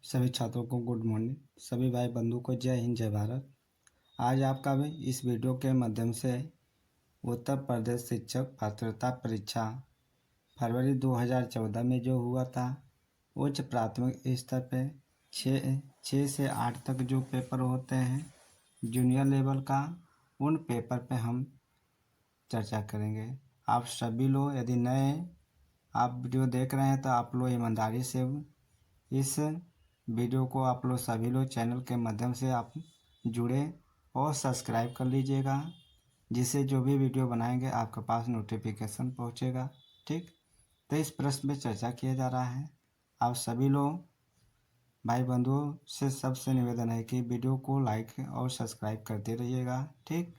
सभी छात्रों को गुड मॉर्निंग। सभी भाई बंधु को जय हिंद जय भारत। आज आपका भी इस वीडियो के माध्यम से उत्तर प्रदेश शिक्षक पात्रता परीक्षा फरवरी 2014 में जो हुआ था, उच्च प्राथमिक स्तर पे 6 से 8 तक जो पेपर होते हैं जूनियर लेवल का, उन पेपर पे हम चर्चा करेंगे। आप सभी लोग यदि नए आप वीडियो देख रहे हैं तो आप लोग ईमानदारी से इस वीडियो को आप लोग सभी लोग चैनल के माध्यम से आप जुड़े और सब्सक्राइब कर लीजिएगा, जिससे जो भी वीडियो बनाएंगे आपके पास नोटिफिकेशन पहुंचेगा। ठीक, तो इस प्रश्न पे चर्चा किया जा रहा है। आप सभी लोग भाई बंधुओं से सबसे निवेदन है कि वीडियो को लाइक और सब्सक्राइब करते रहिएगा। ठीक,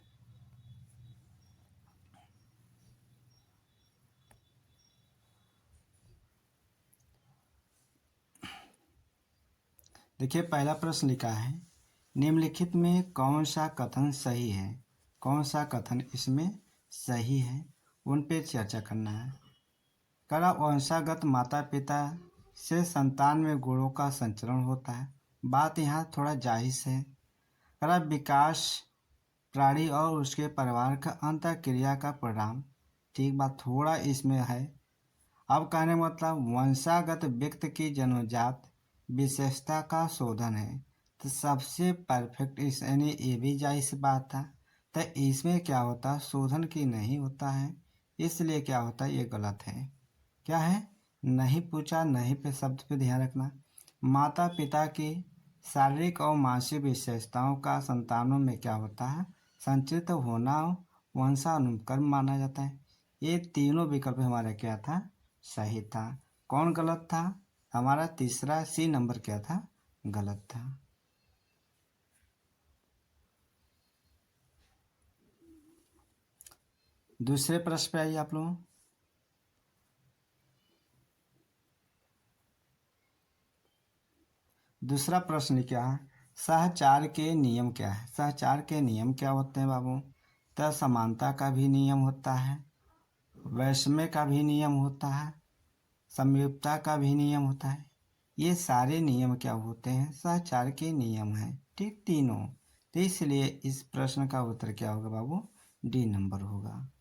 देखिए पहला प्रश्न लिखा है, निम्नलिखित में कौन सा कथन सही है। कौन सा कथन इसमें सही है, उन पे चर्चा करना है। करा वंशागत माता पिता से संतान में गुणों का संचरण होता है, बात यहाँ थोड़ा जायज़ है। करा विकास प्राणी और उसके परिवार का अंतःक्रिया का परिणाम, ठीक बात थोड़ा इसमें है। अब कहने मतलब वंशागत व्यक्ति की जन्मजात विशेषता का शोधन है, तो सबसे परफेक्ट इस यानी ये भी जायज़ बात था। तो इसमें क्या होता है, शोधन की नहीं होता है, इसलिए क्या होता है ये गलत है। क्या है, नहीं पूछा नहीं पे शब्द पे ध्यान रखना। माता पिता की शारीरिक और मानसिक विशेषताओं का संतानों में क्या होता है, संचित होना वंशानुक्रम माना जाता है। ये तीनों विकल्प हमारा क्या था, सही था। कौन गलत था, हमारा तीसरा सी नंबर क्या था, गलत था। दूसरे प्रश्न पे आइए आप लोग। दूसरा प्रश्न क्या है, सहचार के नियम क्या है। सहचार के नियम क्या होते हैं बाबू, तो समानता का भी नियम होता है, वैषम्य का भी नियम होता है, समयुक्ता का भी नियम होता है। ये सारे नियम क्या होते हैं, सहचार के नियम हैं। ठीक, तीनों। तो इसलिए इस प्रश्न का उत्तर क्या होगा बाबू, डी नंबर होगा।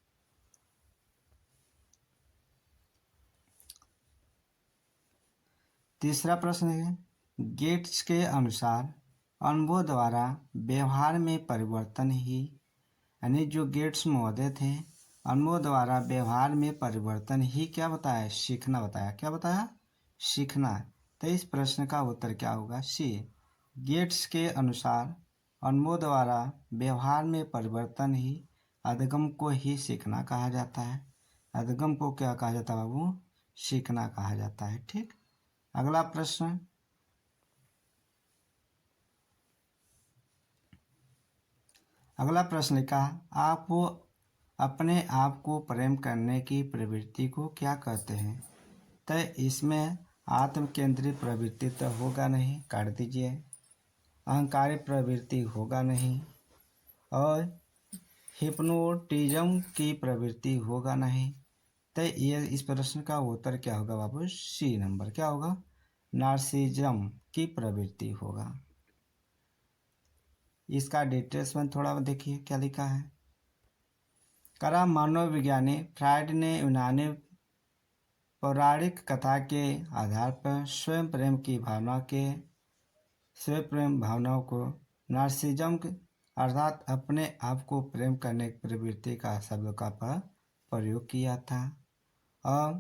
तीसरा प्रश्न है, गेट्स के अनुसार अनुभव द्वारा व्यवहार में परिवर्तन ही, यानी जो गेट्स महोदय थे, अनुभव द्वारा व्यवहार में परिवर्तन ही क्या बताया, सीखना बताया। क्या बताया, सीखना। तो इस प्रश्न का उत्तर क्या होगा, सी। गेट्स के अनुसार अनुभव द्वारा व्यवहार में परिवर्तन ही अधिगम को ही सीखना कहा जाता है। अधिगम को क्या कहा जाता है बाबू, सीखना कहा जाता है। ठीक, अगला प्रश्न, अगला प्रश्न लिखा, आप अपने आप को प्रेम करने की प्रवृत्ति को क्या कहते हैं। तो इसमें आत्म केंद्रित प्रवृत्ति तो होगा नहीं, काट दीजिए। अहंकारी प्रवृत्ति होगा नहीं, और हिप्नोटिज्म की प्रवृत्ति होगा नहीं। तो ये इस प्रश्न का उत्तर क्या होगा बाबू, सी नंबर। क्या होगा, नार्सिज्म की प्रवृत्ति होगा। इसका डिटेल्स में थोड़ा देखिए क्या लिखा है। करा मनोविज्ञानी फ्रायड ने यूनानी पौराणिक कथा के आधार पर स्वयं प्रेम भावनाओं को नार्सिज्म अर्थात अपने आप को प्रेम करने की प्रवृत्ति का शब्द का प्रयोग किया था। और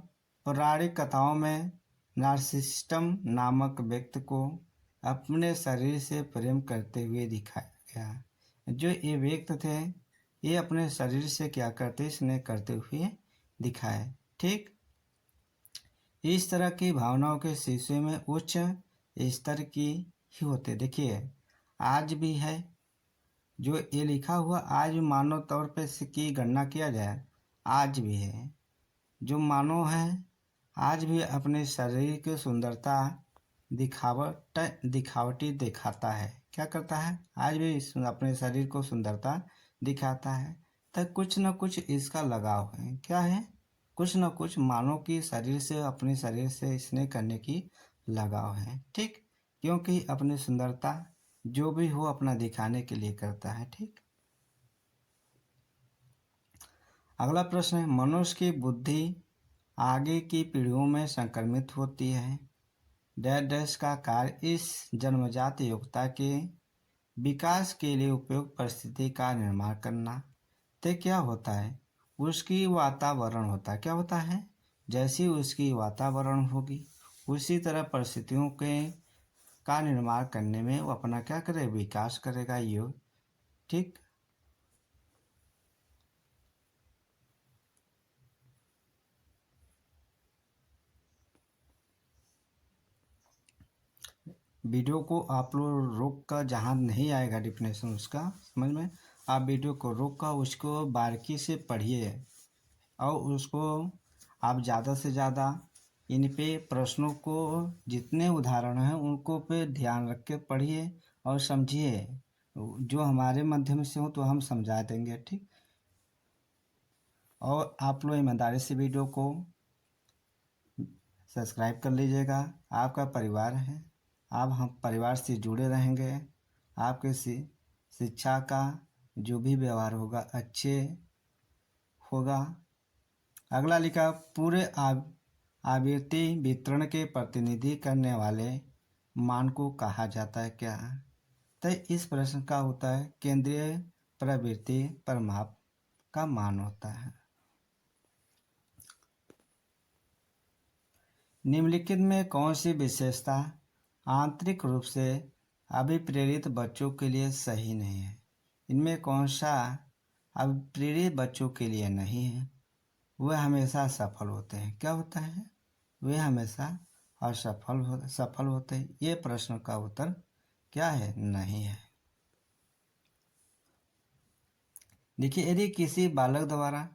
पौराणिक कथाओं में नार्सिसिस्टम नामक व्यक्ति को अपने शरीर से प्रेम करते हुए दिखाया गया। जो ये व्यक्ति थे, ये अपने शरीर से क्या करते, स्नेह करते हुए दिखाए। ठीक, इस तरह की भावनाओं के शीशे में उच्च स्तर की ही होते। देखिए आज भी है, जो ये लिखा हुआ आज भी मानव तौर पे की गणना किया जाए, आज भी है। जो मानव है आज भी अपने शरीर की सुंदरता दिखावटी दिखाता है। क्या करता है, आज भी अपने शरीर को सुंदरता दिखाता है। तो कुछ न कुछ इसका लगाव है। क्या है, कुछ न कुछ मानव की शरीर से, अपने शरीर से स्नेह करने की लगाव है। ठीक, क्योंकि अपनी सुंदरता जो भी हो अपना दिखाने के लिए करता है। ठीक, अगला प्रश्न है, मनुष्य की बुद्धि आगे की पीढ़ियों में संक्रमित होती है। डैश डैश का कार्य इस जन्मजात योग्यता के विकास के लिए उपयुक्त परिस्थिति का निर्माण करना। तो क्या होता है, उसकी वातावरण होता है। क्या होता है, जैसी उसकी वातावरण होगी उसी तरह परिस्थितियों के का निर्माण करने में वो अपना क्या करे, विकास करेगा योग। ठीक, वीडियो को आप लोग रोक कर, जहाँ नहीं आएगा डिफिनेशन उसका समझ में, आप वीडियो को रोक कर उसको बारीकी से पढ़िए और उसको आप ज़्यादा से ज़्यादा इन पे प्रश्नों को, जितने उदाहरण हैं उनको पे ध्यान रख के पढ़िए और समझिए। जो हमारे माध्यम से हो तो हम समझा देंगे। ठीक, और आप लोग ईमानदारी से वीडियो को सब्सक्राइब कर लीजिएगा। आपका परिवार है, आप हम परिवार से जुड़े रहेंगे, आपके शिक्षा का जो भी व्यवहार होगा अच्छे होगा। अगला लिखा, पूरे आवृत्ति वितरण के प्रतिनिधि करने वाले मान को कहा जाता है क्या। तो इस प्रश्न का होता है केंद्रीय प्रवृत्ति परिमाप का मान होता है। निम्नलिखित में कौन सी विशेषता आंतरिक रूप से अभिप्रेरित बच्चों के लिए सही नहीं है। इनमें कौन सा अभिप्रेरित बच्चों के लिए नहीं है, वे हमेशा सफल होते हैं। क्या होता है, वे हमेशा सफल होते हैं। ये प्रश्न का उत्तर क्या है, नहीं है। देखिए, यदि किसी बालक द्वारा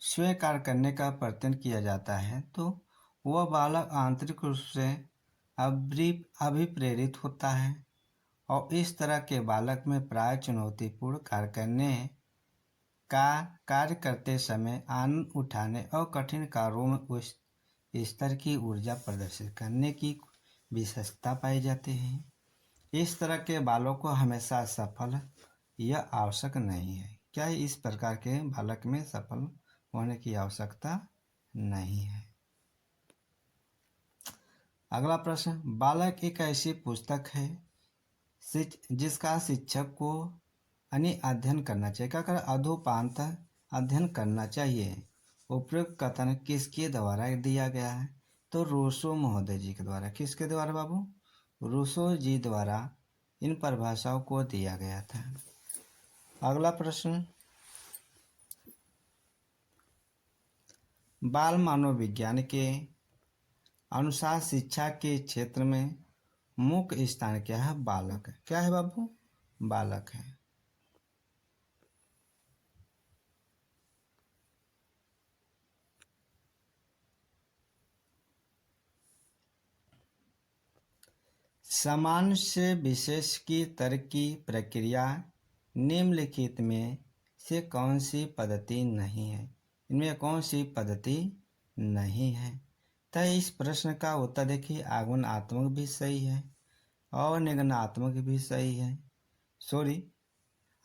स्वयं कार्य करने का प्रयत्न किया जाता है तो वह बालक आंतरिक रूप से अभिप्रेरित होता है और इस तरह के बालक में प्राय चुनौतीपूर्ण कार्य करते समय आनंद उठाने और कठिन कार्यों में उस स्तर की ऊर्जा प्रदर्शित करने की विशेषता पाई जाती है। इस तरह के बालकों को हमेशा सफल यह आवश्यक नहीं है। क्या इस प्रकार के बालक में सफल होने की आवश्यकता नहीं है। अगला प्रश्न, बालक एक ऐसी पुस्तक है जिसका शिक्षक को अध्ययन करना चाहिए। क्या कर, अधोपांत अध्ययन करना चाहिए। उपयुक्त कथन किसके द्वारा दिया गया है, तो रूसो महोदय जी के द्वारा। किसके द्वारा बाबू, रूसो जी द्वारा इन परिभाषाओं को दिया गया था। अगला प्रश्न, बाल मनोविज्ञान के अनुसार शिक्षा के क्षेत्र में मुख्य स्थान क्या है, बालक है। क्या है बाबू, बालक है। सामान्य से विशेष की तर्क की प्रक्रिया निम्नलिखित में से कौन सी पद्धति नहीं है। इनमें कौन सी पद्धति नहीं है। तो इस प्रश्न का उत्तर देखिए, आगमनात्मक भी सही है और निगमनात्मक भी सही है।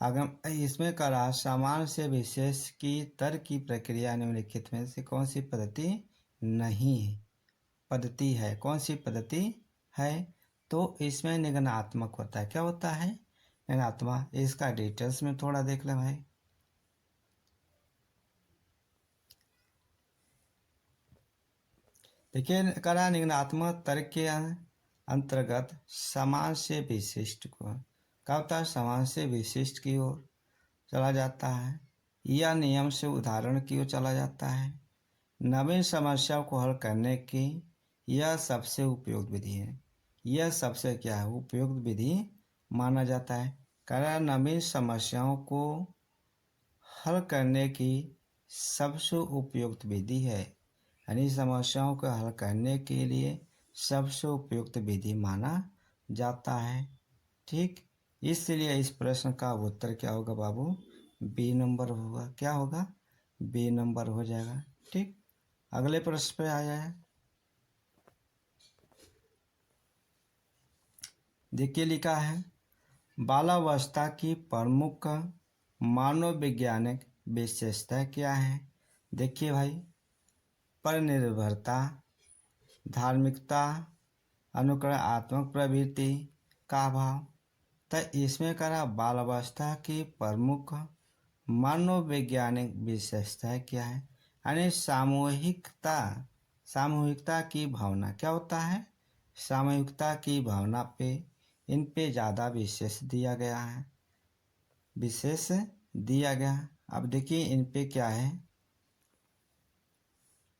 आगम इसमें करा सामान्य से विशेष की तर्क की प्रक्रिया निम्नलिखित में से कौन सी पद्धति नहीं है, पद्धति है। कौन सी पद्धति है, तो इसमें निगमनात्मक होता है। क्या होता है, निगमनात्मक। इसका डिटेल्स में थोड़ा देख ले भाई। देखिए, करा निगमनात्मक तर्क के अंतर्गत समान से विशिष्ट को क्या होता है, समान से विशिष्ट की ओर चला जाता है या नियम से उदाहरण की ओर चला जाता है। नवीन समस्याओं को हल करने की यह सबसे उपयुक्त विधि है। यह सबसे क्या है, उपयुक्त विधि माना जाता है। कारण नवीन समस्याओं को हल करने की सबसे उपयुक्त विधि है, यानी समस्याओं को हल करने के लिए सबसे उपयुक्त विधि माना जाता है। ठीक, इसलिए इस प्रश्न का उत्तर क्या होगा बाबू, बी नंबर होगा। क्या होगा, बी नंबर हो जाएगा। ठीक, अगले प्रश्न पे आया है। देखिए लिखा है, बालावस्था की प्रमुख मानववैज्ञानिक विशेषता क्या है। देखिए भाई, परनिर्भरता, धार्मिकता, अनुकरणात्मक प्रवृत्ति का अभाव। तो इसमें करा बालावस्था की प्रमुख मानववैज्ञानिक विशेषताएं क्या है, यानी सामूहिकता। सामूहिकता की भावना क्या होता है, सामूहिकता की भावना पे इन पे ज़्यादा विशेष दिया गया है, विशेष दिया गया। अब देखिए इन पे क्या है,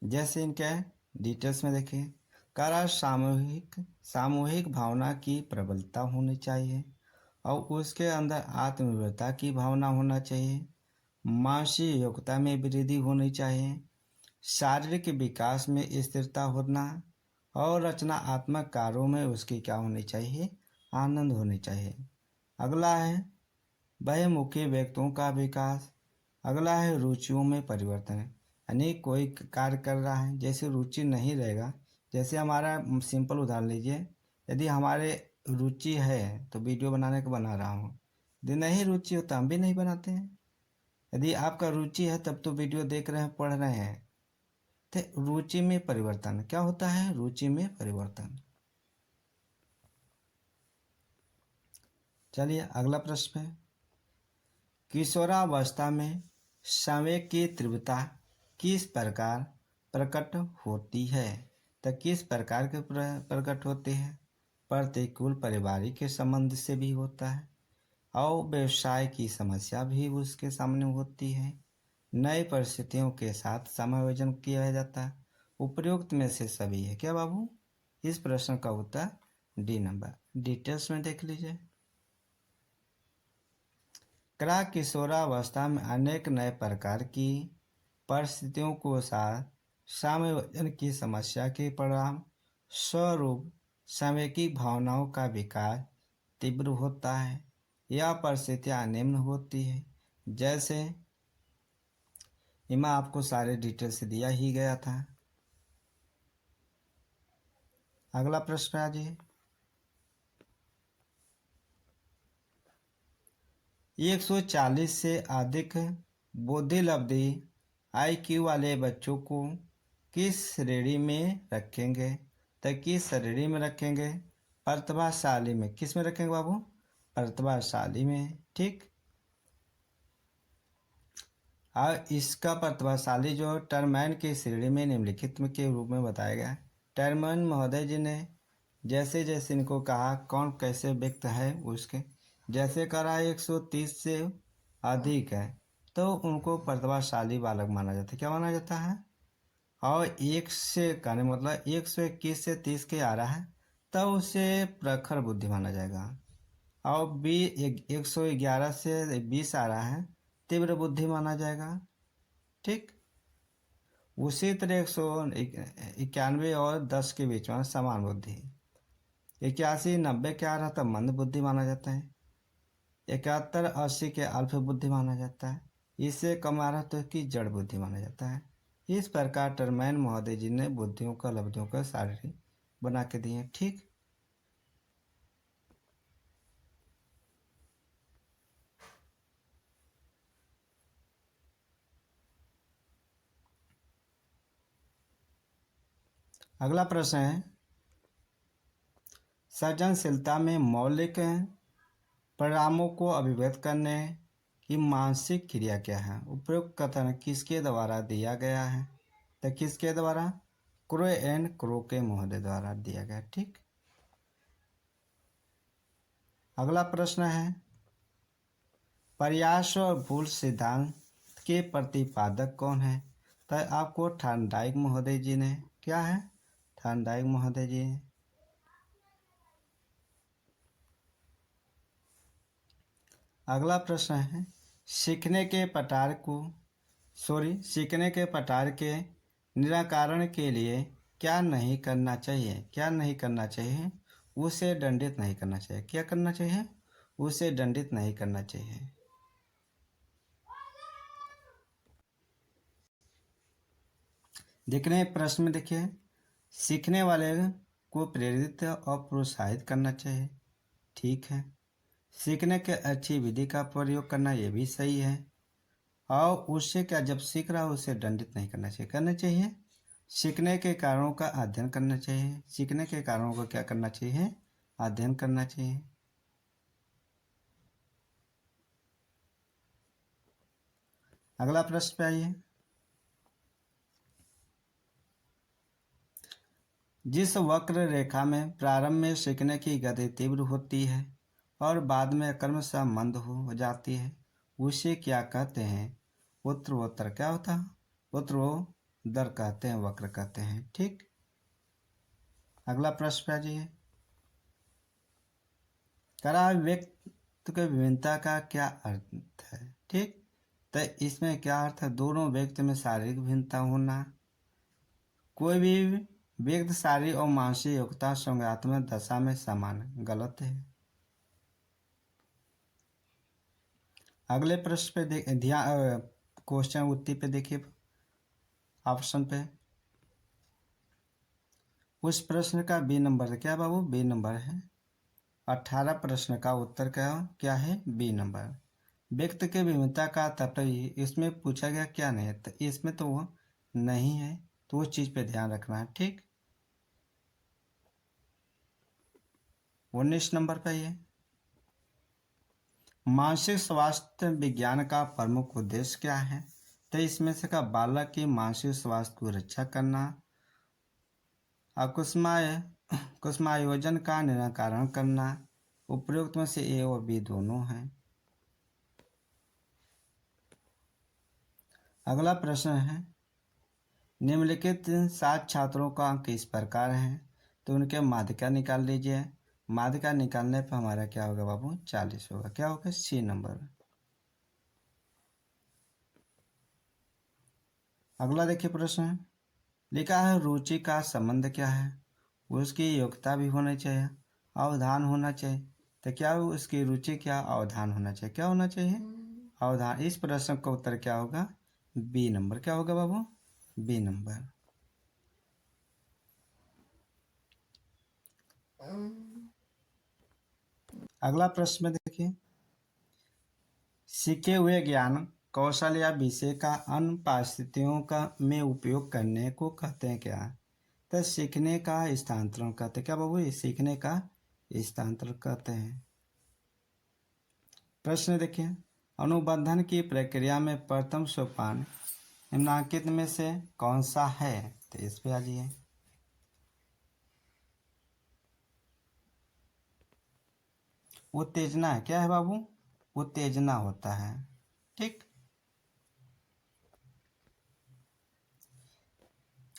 जैसे इनके डिटेल्स में देखिए, करा सामूहिक सामूहिक भावना की प्रबलता होनी चाहिए और उसके अंदर आत्मनिर्भरता की भावना होना चाहिए, मानसिक योग्यता में वृद्धि होनी चाहिए, शारीरिक विकास में स्थिरता होना और रचनात्मक कार्यों में उसकी क्या होनी चाहिए, आनंद होनी चाहिए। अगला है बहुमुखी व्यक्तियों का विकास। अगला है रुचियों में परिवर्तन, यानी कोई कार्य कर रहा है, जैसे रुचि नहीं रहेगा, जैसे हमारा सिंपल उदाहरण लीजिए, यदि हमारे रुचि है तो वीडियो बनाने का बना रहा हूँ, यदि नहीं रुचि हो तो हम भी नहीं बनाते हैं। यदि आपका रुचि है तब तो वीडियो देख रहे हैं, पढ़ रहे हैं। तो रुचि में परिवर्तन क्या होता है, रुचि में परिवर्तन। चलिए अगला प्रश्न है, किशोरावस्था में संवेग की तीव्रता किस प्रकार प्रकट होती है। तो किस प्रकार के प्रकट होते हैं, प्रतिकूल पारिवारिक के संबंध से भी होता है और व्यवसाय की समस्या भी उसके सामने होती है, नई परिस्थितियों के साथ समायोजन किया जाता है। उपयुक्त में से सभी है क्या बाबू। इस प्रश्न का उत्तर डी नंबर। डिटेल्स में देख लीजिए। करा किशोरावस्था में अनेक नए प्रकार की परिस्थितियों को साथ समायोजन की समस्या के परिणाम स्वरूप सामयिक भावनाओं का विकास तीव्र होता है। यह परिस्थितियाँ निम्न होती है, जैसे इमा आपको सारे डिटेल्स दिया ही गया था। अगला प्रश्न आ जाइए, 140 से अधिक बुद्धिलब्धि IQ वाले बच्चों को किस श्रेणी में रखेंगे। तो किस श्रेणी में रखेंगे, प्रतिभाशाली में। किस में रखेंगे बाबू, प्रतिभाशाली में। ठीक, और इसका प्रतिभाशाली जो टर्मैन की श्रेणी में निम्नलिखित में के रूप में बताया गया है। टर्मैन महोदय जी ने जैसे जैसे इनको कहा कौन कैसे व्यक्त है उसके, जैसे करा 130 से अधिक है तो उनको प्रतिभाशाली बालक माना जाता है। क्या माना जाता है, और एक से कहने मतलब 121 से 30 के आ रहा है तब उसे प्रखर बुद्धि माना जाएगा, और 111 से 20 आ रहा है तीव्र बुद्धि माना जाएगा। ठीक, उसी तरह 191 और 10 के बीच में समान बुद्धि। 81 90 के आ रहा था मंद बुद्धि माना जाता है। 71 80 के अल्प बुद्धि माना जाता है। इससे कम आ रहा तो कि जड़ बुद्धि माना जाता है। इस प्रकार टर्मैन महोदय जी ने बुद्धियों का लब्धियों का सारणी बना के दिए। ठीक, अगला प्रश्न है, सृजनशीलता में मौलिक परिणामों को अभिव्यक्त करने की मानसिक क्रिया क्या है। उपयुक्त कथन किसके द्वारा दिया गया है। तो किसके द्वारा, क्रो एंड क्रोके महोदय द्वारा दिया गया। ठीक, अगला प्रश्न है, प्रयास और भूल सिद्धांत के प्रतिपादक कौन है। तो आपको थॉर्नडाइक महोदय जी ने, क्या है, थॉर्नडाइक महोदय जी। अगला प्रश्न है, सीखने के पटार के निराकरण के लिए क्या नहीं करना चाहिए। क्या नहीं करना चाहिए, उसे दंडित नहीं करना चाहिए। क्या करना चाहिए, उसे दंडित नहीं करना चाहिए। देखने प्रश्न में देखिए, सीखने वाले को प्रेरित और प्रोत्साहित करना चाहिए। ठीक है। सीखने के अच्छी विधि का प्रयोग करना ये भी सही है। और उससे क्या, जब सीख रहा हो उसे दंडित नहीं करना चाहिए, करना चाहिए सीखने के कारणों का अध्ययन करना चाहिए। सीखने के कारणों को क्या करना चाहिए, अध्ययन करना चाहिए। अगला प्रश्न पे आइए। जिस वक्र रेखा में प्रारंभ में सीखने की गति तीव्र होती है और बाद में क्रमशः मंद हो जाती है, उसे क्या कहते हैं? उत्तरोत्तर क्या होता है? उत्तरोत्तर कहते हैं, वक्र कहते हैं। ठीक। अगला प्रश्न पे आ जाइए। करा व्यक्ति के विभिन्नता का क्या अर्थ है? ठीक। तो इसमें क्या अर्थ है? दोनों व्यक्ति में शारीरिक भिन्नता होना। कोई भी व्यक्ति शारीरिक और मानसिक योग्यता संज्ञानात्मक दशा में समान, गलत है। अगले प्रश्न पे ध्यान, क्वेश्चन उत्तर पे देखिए, ऑप्शन पे। उस प्रश्न का बी नंबर क्या बाबू? बी नंबर है। 18 प्रश्न का उत्तर क्या है? B number. व्यक्ति के विभिन्नता का तात्पर्य, इसमें पूछा गया क्या नहीं है, तो इसमें तो वो नहीं है, तो उस चीज पे ध्यान रखना है। ठीक। 19 नंबर पे ये मानसिक स्वास्थ्य विज्ञान का प्रमुख उद्देश्य क्या है? तो इसमें से का बालक की मानसिक स्वास्थ्य को रक्षा करना, कुसुमायोजन का निराकरण करना। उपयुक्त में से ए और बी दोनों हैं। अगला प्रश्न है, निम्नलिखित 7 छात्रों का अंक इस प्रकार है, तो उनके माध्यिका निकाल लीजिए। माध्यिका निकालने पर हमारा क्या होगा बाबू? 40 होगा। क्या होगा? C number. अगला देखिए प्रश्न, लिखा है रुचि का संबंध क्या है? उसकी योग्यता भी होनी चाहिए, अवधान होना चाहिए। तो क्या उसकी रुचि क्या, अवधान होना चाहिए। क्या होना चाहिए? अवधान। इस प्रश्न का उत्तर क्या होगा? B number. क्या होगा बाबू? B number. अगला प्रश्न में देखिए, सीखे हुए ज्ञान कौशल या विषय का अन्य परिस्थितियों का में उपयोग करने को कहते हैं क्या? तो सीखने का स्थानांतरण कहते हैं। क्या बाबू? ये सीखने का स्थानांतरण कहते हैं। प्रश्न देखिए, अनुबंधन की प्रक्रिया में प्रथम सोपान निम्नलिखित में से कौन सा है? तो इस पे आ जाइए। उत्तेजना है। क्या है बाबू? उत्तेजना होता है। ठीक।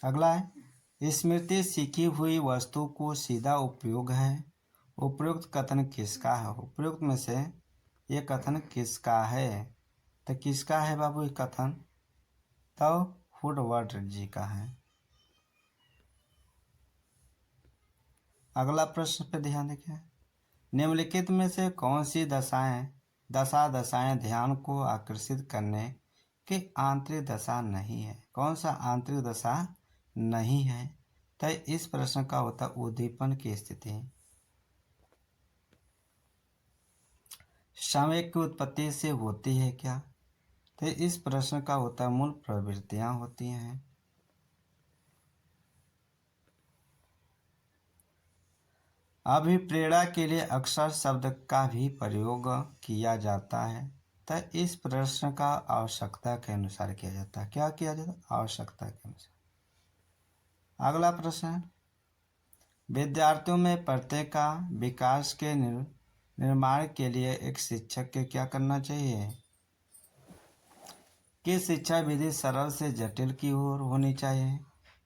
अगला है, स्मृति सीखी हुई वस्तु को सीधा उपयोग है। उपयुक्त कथन किसका है? उपयुक्त में से ये कथन किसका है? तो किसका है बाबू ये कथन? तो वुडवर्ड जी का है। अगला प्रश्न पे ध्यान देखें, निम्नलिखित में से कौन सी दशाएं ध्यान को आकर्षित करने की आंतरिक दशा नहीं है? कौन सा आंतरिक दशा नहीं है? तो इस प्रश्न का होता उद्दीपन की स्थिति। संवेग की उत्पत्ति से होती है क्या? तो इस प्रश्न का होता मूल प्रवृत्तियां होती हैं। अभिप्रेरणा के लिए अक्सर शब्द का भी प्रयोग किया जाता है। तो इस प्रश्न का आवश्यकता के अनुसार किया जाता है। क्या किया जाता है? आवश्यकता के अनुसार। अगला प्रश्न है, विद्यार्थियों में प्रत्येक का विकास के निर्माण के लिए एक शिक्षक के क्या करना चाहिए? कि शिक्षा विधि सरल से जटिल की ओर होनी चाहिए,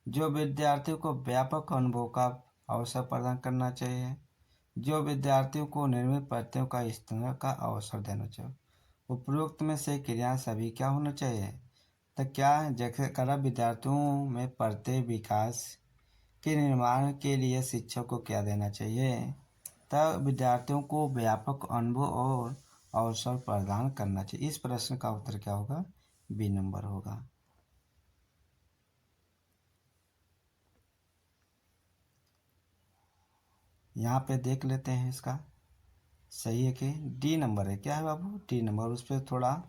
जो विद्यार्थियों को व्यापक अनुभव का अवसर प्रदान करना चाहिए, जो विद्यार्थियों को निर्मित प्रत्ययों का इस्तेमाल का अवसर देना चाहिए। उपरोक्त में से क्रिया सभी क्या होना चाहिए? तो क्या जैसे करा विद्यार्थियों में प्रत्यय विकास के निर्माण के लिए शिक्षक को क्या देना चाहिए? तब विद्यार्थियों को व्यापक अनुभव और अवसर प्रदान करना चाहिए। इस प्रश्न का उत्तर क्या होगा? बी नंबर होगा। यहाँ पे देख लेते हैं इसका। सही है कि डी नंबर है। क्या है बाबू? D number. उस पर थोड़ा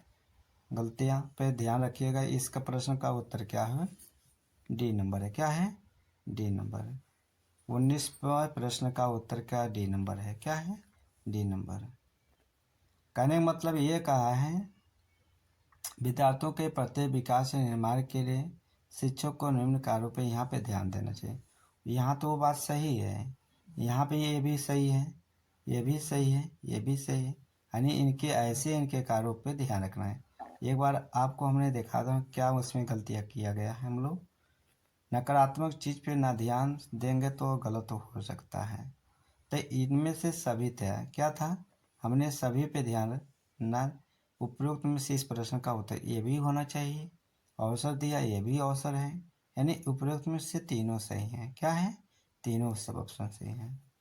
गलतियां पे ध्यान रखिएगा। इसका प्रश्न का उत्तर क्या है? डी नंबर है। क्या है? डी नंबर है। 19वां प्रश्न का उत्तर क्या? डी नंबर है। क्या है? D number. कहने का मतलब ये कहा है विद्यार्थियों के प्रत्येक विकास या निर्माण के लिए शिक्षक को निम्न कार्यों पे यहाँ पे ध्यान देना चाहिए। यहाँ तो वो बात सही है, यहाँ पे ये भी सही है, ये भी सही है, ये भी सही है, यानी इनके कार्यों पे ध्यान रखना है। एक बार आपको हमने देखा था क्या उसमें गलतियाँ किया गया है। हम लोग नकारात्मक चीज़ पे ना ध्यान देंगे तो गलत हो सकता है। तो इनमें से सभी थे। क्या था? हमने सभी पे ध्यान ना। उपरोक्त में से इस प्रश्न का उत्तर ये भी होना चाहिए। अवसर दिया, ये भी अवसर है, यानी उपरोक्त में से तीनों सही हैं। क्या है? तीनों सब ऑप्शन सही हैं।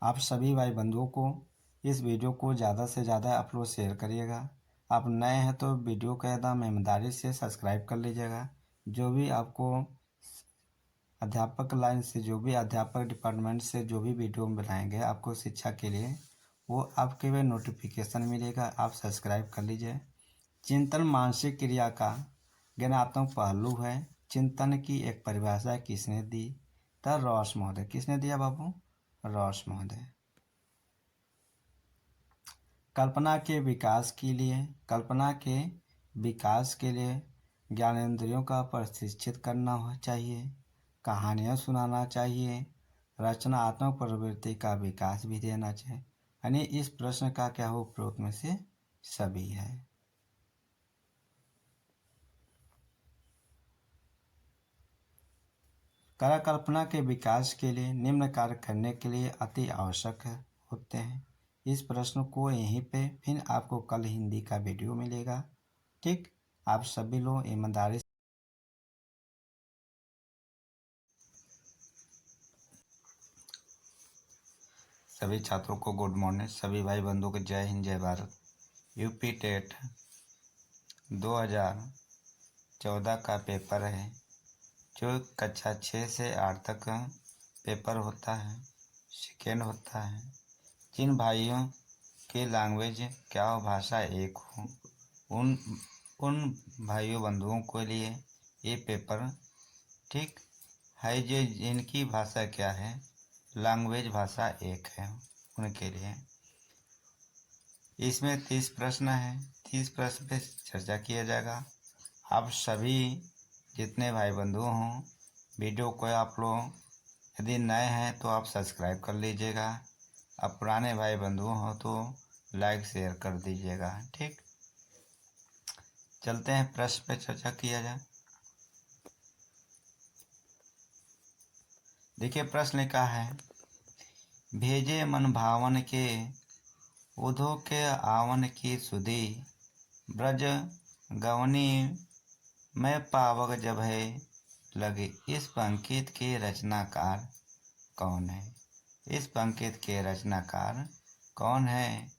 आप सभी भाई बंधुओं को इस वीडियो को ज़्यादा से ज़्यादा आप लोग शेयर करिएगा। आप नए हैं तो वीडियो को एकदम ईमानदारी से सब्सक्राइब कर लीजिएगा। जो भी आपको अध्यापक लाइन से, जो भी अध्यापक डिपार्टमेंट से जो भी वीडियो बनाएंगे आपको शिक्षा के लिए, वो आपके वे नोटिफिकेशन मिलेगा। आप सब्सक्राइब कर लीजिए। चिंतन मानसिक क्रिया का ज्ञानात्मक पहलू है। चिंतन की एक परिभाषा किसने दी? तो रॉस महोदय। किसने दिया बाबू? रॉस महोदय। कल्पना के विकास के लिए ज्ञानेंद्रियों का प्रशिक्षित करना चाहिए। कहानियाँ सुनाना चाहिए। रचनात्मक प्रवृत्ति का विकास भी देना चाहिए। यानी इस प्रश्न का क्या हो? उपरोक्त में से सभी है। कल्पना के विकास के लिए निम्न कार्य करने के लिए अति आवश्यक होते हैं। इस प्रश्न को यहीं पे फिर आपको कल हिंदी का वीडियो मिलेगा। ठीक, आप सभी लोग ईमानदारी। सभी छात्रों को गुड मॉर्निंग। सभी भाई बंधुओं को जय हिंद, जय भारत। यूपी टेट 2014 का पेपर है जो कक्षा 6 से 8 तक पेपर होता है, सेकेंड होता है। जिन भाइयों की लैंग्वेज क्या हो, भाषा एक हो, उन उन भाइयों बंधुओं के लिए ये पेपर ठीक है। जो जिनकी भाषा क्या है, लैंग्वेज भाषा एक है, उनके लिए। इसमें 30 प्रश्न है। 30 प्रश्न पे चर्चा किया जाएगा। आप सभी जितने भाई बंधु हों, वीडियो को आप लोग यदि नए हैं तो आप सब्सक्राइब कर लीजिएगा। अब पुराने भाई बंधु हों तो लाइक शेयर कर दीजिएगा। ठीक, चलते हैं प्रश्न पे चर्चा किया जाए। देखिए प्रश्न लिखा है, भेजे मन भावन के उधो के आवन की सुधी, ब्रज गवनी में पावक जब है लगे। इस पंक्ति के रचनाकार कौन है? इस पंक्ति के रचनाकार कौन है?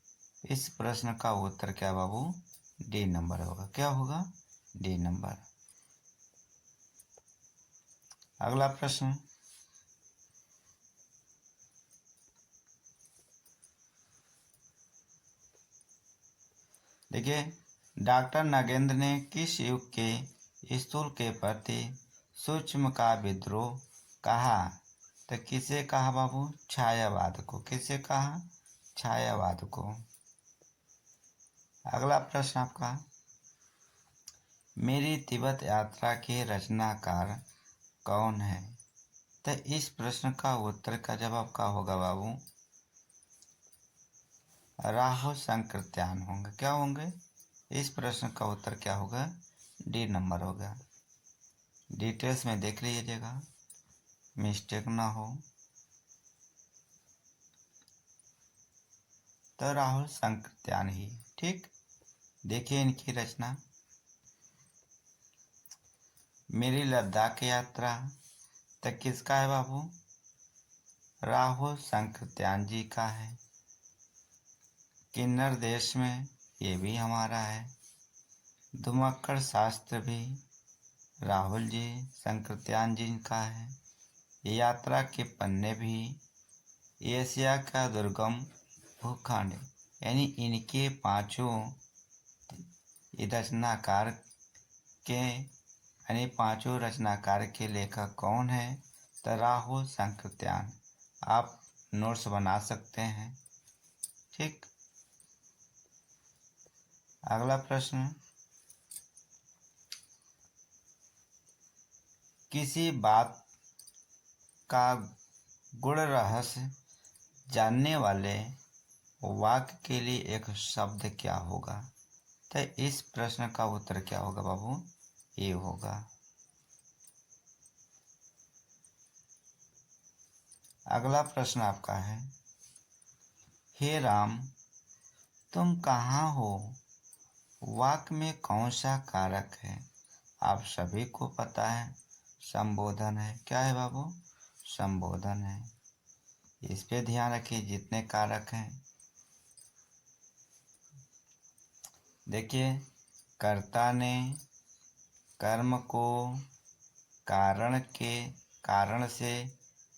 इस प्रश्न का उत्तर क्या बाबू? डी नंबर होगा। क्या होगा? D number. अगला प्रश्न, देखिए डॉक्टर नागेंद्र ने किस युग के स्थूल के प्रति सूक्ष्म का विद्रोह कहा? तो किसे कहा बाबू? छायावाद को। किसे कहा? छायावाद को। अगला प्रश्न आपका, मेरी तिब्बत यात्रा के रचनाकार कौन है? तो इस प्रश्न का उत्तर का जवाब क्या होगा बाबू? राहो संकृत्यान होंगे। क्या होंगे? इस प्रश्न का उत्तर क्या होगा? डी नंबर होगा। डिटेल्स में देख लीजिएगा, मिस्टेक ना हो। तो राहुल संकृत्यान ही। ठीक, देखिए इनकी रचना। मेरी लद्दाख यात्रा तो किसका है बाबू? राहुल संकृत्यान जी का है। किन्नर देश में, ये भी हमारा है। धुमक्कड़ शास्त्र भी राहुल जी, संकृत्यान जी का है। यात्रा के पन्ने भी एशिया का दुर्गम भूखंड, यानी इनके पांचों रचनाकार के यानी पांचों रचनाकार के लेखक कौन है? तो राहुल, संकृत्यान। आप नोट्स बना सकते हैं। ठीक। अगला प्रश्न, किसी बात का गुण रहस्य जानने वाले वाक्य के लिए एक शब्द क्या होगा? तो इस प्रश्न का उत्तर क्या होगा बाबू? ये होगा। अगला प्रश्न आपका है, हे राम तुम कहाँ हो? वाक्य में कौन सा कारक है? आप सभी को पता है, संबोधन है। क्या है बाबू? संबोधन है। इस पे ध्यान रखिए जितने कारक हैं। देखिए, कर्ता ने कर्म को कारण से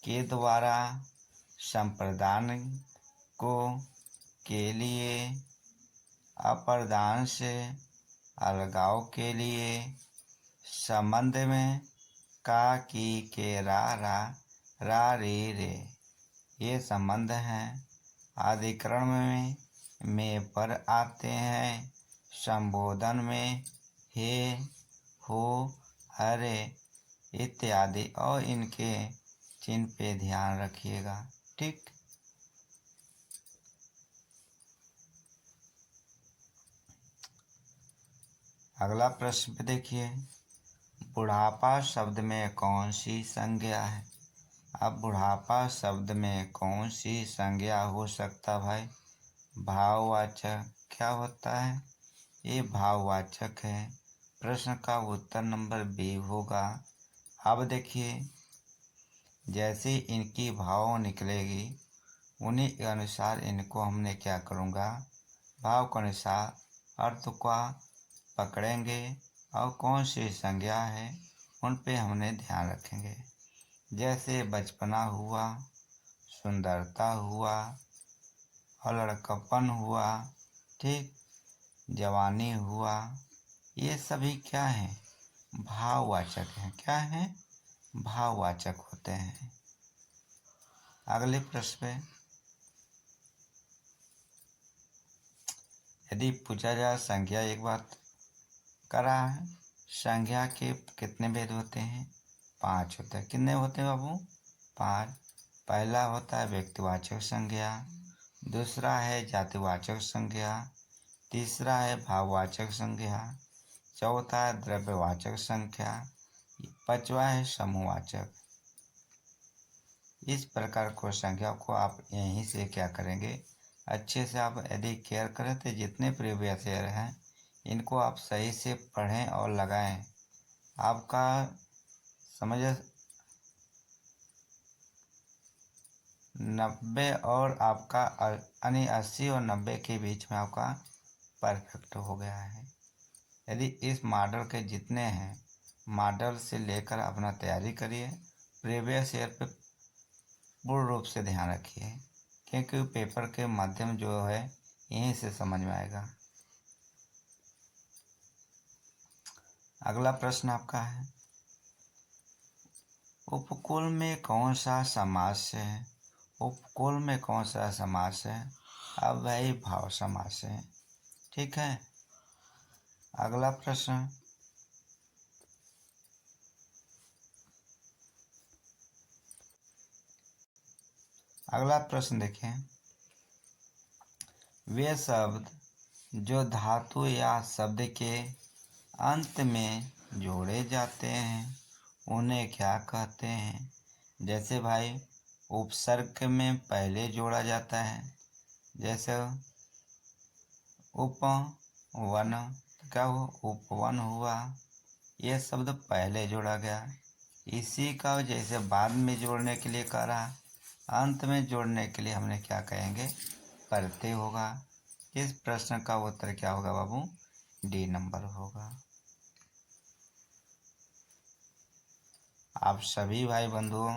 के द्वारा, संप्रदान को के लिए, अप्रदान से अलगाव के लिए, संबंध में का की के रा रे रे, ये संबंध हैं। अधिकरण में पर आते हैं। संबोधन में हे, हो, अरे इत्यादि और इनके चिन्ह पे ध्यान रखिएगा। ठीक। अगला प्रश्न पे देखिए, बुढ़ापा शब्द में कौन सी संज्ञा है? अब बुढ़ापा शब्द में कौन सी संज्ञा हो सकता भाई? भाववाचक। क्या होता है? ये भाववाचक है। प्रश्न का उत्तर नंबर बी होगा। अब देखिए, जैसे इनकी भाव निकलेगी उन्हीं के अनुसार इनको हमने क्या करूँगा, भाव के अनुसार अर्थ का पकड़ेंगे और कौन सी संज्ञा है उन पे हमने ध्यान रखेंगे। जैसे बचपना हुआ, सुंदरता हुआ और लड़कपन हुआ, ठीक, जवानी हुआ, ये सभी क्या हैं? भाववाचक हैं। क्या हैं? भाववाचक होते हैं। अगले प्रश्न पे, यदि पूछा जाए संज्ञा, एक बात करा है, संज्ञा के कितने भेद होते हैं? 5 होते हैं। कितने होते हैं बाबू? 5। पहला होता है व्यक्तिवाचक संज्ञा, दूसरा है जातिवाचक संज्ञा, तीसरा है भाववाचक संज्ञा, चौथा है द्रव्यवाचक संज्ञा, पांचवा है समूहवाचक। इस प्रकार को संज्ञा को आप यहीं से क्या करेंगे, अच्छे से आप यदि केयर करें तो जितने प्रीवियस ईयर हैं इनको आप सही से पढ़ें और लगाएं। आपका समझ 90 और आपका यानी 80 और 90 के बीच में आपका परफेक्ट हो गया है। यदि इस मॉडल के जितने हैं, मॉडल से लेकर अपना तैयारी करिए। प्रीवियस ईयर पे पूर्ण रूप से ध्यान रखिए, क्योंकि पेपर के माध्यम जो है यहीं से समझ में आएगा। अगला प्रश्न आपका है, उपकुल में कौन सा समास है? उपकुल में कौन सा समास है? अब वही भाव समास है। ठीक है। अगला प्रश्न, देखें, वे शब्द जो धातु या शब्द के अंत में जोड़े जाते हैं उन्हें क्या कहते हैं? जैसे भाई उपसर्ग में पहले जोड़ा जाता है, जैसे उपवन, क्या हुआ? उपवन हुआ, यह शब्द पहले जोड़ा गया। इसी का जैसे बाद में जोड़ने के लिए कह रहा, अंत में जोड़ने के लिए हमने क्या कहेंगे? प्रत्यय होगा। इस प्रश्न का उत्तर क्या होगा बाबू? डी नंबर होगा। आप सभी भाई बंधुओं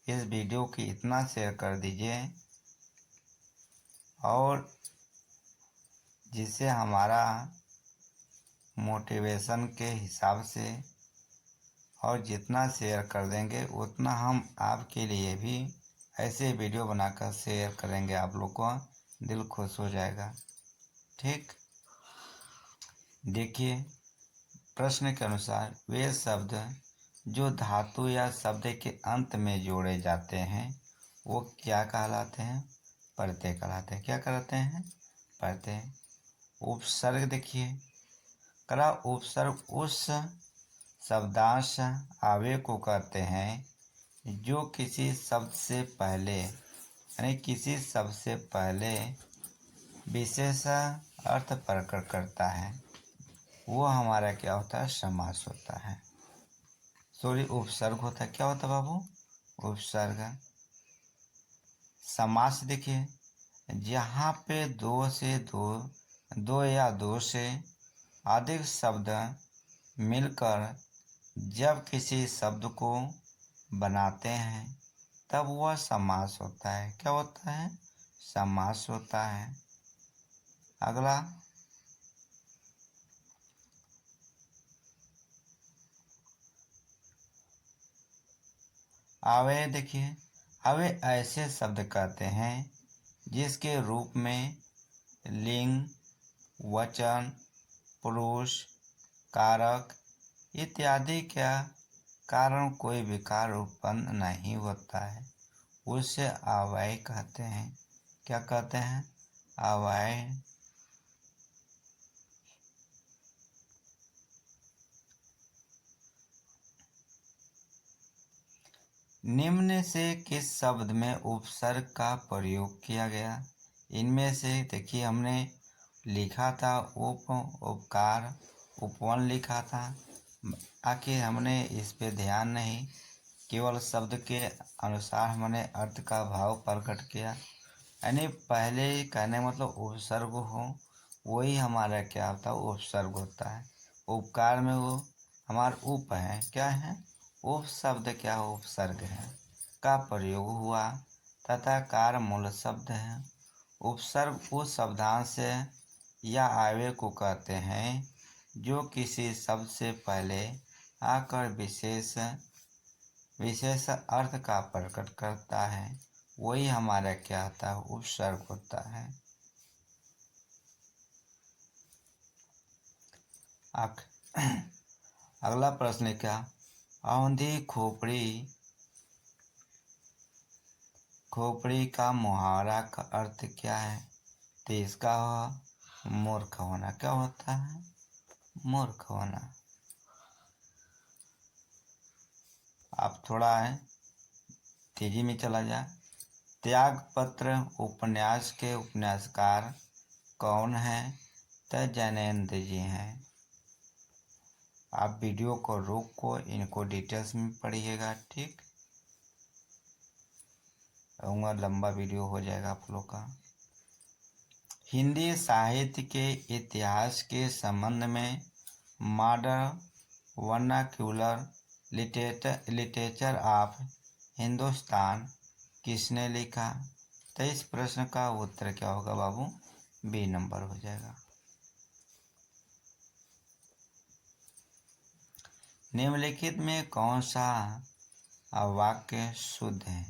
इस वीडियो को इतना शेयर कर दीजिए और जिससे हमारा मोटिवेशन के हिसाब से और जितना शेयर कर देंगे उतना हम आपके लिए भी ऐसे वीडियो बनाकर शेयर करेंगे। आप लोग को दिल खुश हो जाएगा। ठीक, देखिए प्रश्न के अनुसार वे शब्द जो धातु या शब्द के अंत में जोड़े जाते हैं वो क्या कहलाते हैं? प्रत्यय कहलाते हैं। क्या कहलाते हैं? प्रत्यय। उपसर्ग देखिए, कला उपसर्ग उस शब्दांश आवेग को कहते हैं जो किसी शब्द से पहले यानी किसी शब्द से पहले विशेष अर्थ प्रकट करता है। वो हमारा क्या होता है? समास होता है। सॉरी, उपसर्ग होता है। क्या होता है बाबू? उपसर्ग। समास देखिए, जहाँ पे दो या दो से अधिक शब्द मिलकर जब किसी शब्द को बनाते हैं तब वह समास होता है। क्या होता है? समास होता है। अगला, अव्यय देखिए, अव्यय ऐसे शब्द कहते हैं जिसके रूप में लिंग, वचन, पुरुष, कारक इत्यादि का कारण कोई विकार उत्पन्न नहीं होता है, उसे अव्यय कहते हैं। क्या कहते हैं? अव्यय। निम्न से किस शब्द में उपसर्ग का प्रयोग किया गया? इनमें से देखिए, हमने लिखा था उपकार, उपवन लिखा था। आखिर हमने इस पे ध्यान नहीं, केवल शब्द के अनुसार हमने अर्थ का भाव प्रकट किया। यानी पहले कहने मतलब उपसर्ग हो, वही हमारा क्या होता है? उपसर्ग होता है। उपकार में वो हमारा उप है। क्या है? उप शब्द क्या हो? उपसर्ग है का प्रयोग हुआ तथा कार मूल शब्द है। उपसर्ग उस शब्दांश या आवेग को कहते हैं जो किसी शब्द से पहले आकर विशेष अर्थ का प्रकट करता है। वही हमारा क्या होता है? उपसर्ग होता है। अगला प्रश्न क्या? औंधी खोपड़ी का मुहावरा का अर्थ क्या है? तो इसका मूर्ख होना। क्या होता है? मूर्ख होना। आप थोड़ा तेजी में चला जाए। त्यागपत्र उपन्यास के उपन्यासकार कौन है? तो जैनेन्द्र जी हैं। आप वीडियो को रोक को इनको डिटेल्स में पढ़िएगा। ठीक, कहूँगा लंबा वीडियो हो जाएगा आप लोग का। हिंदी साहित्य के इतिहास के संबंध में modern vernacular literature of Hindustan किसने लिखा? तो इस प्रश्न का उत्तर क्या होगा बाबू? बी नंबर हो जाएगा। निम्नलिखित में कौन सा वाक्य शुद्ध है?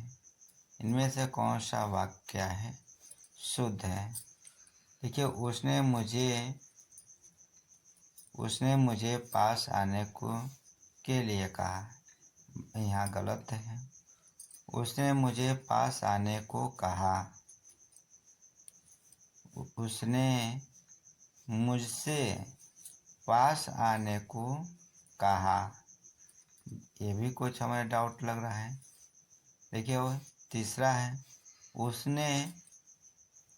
इनमें से कौन सा वाक्य है शुद्ध है? देखिए, उसने मुझे पास आने के लिए कहा। यहाँ गलत है। उसने मुझे पास आने को कहा। उसने मुझसे पास आने को कहा। ये भी कुछ हमें डाउट लग रहा है। देखिए, वो तीसरा है, उसने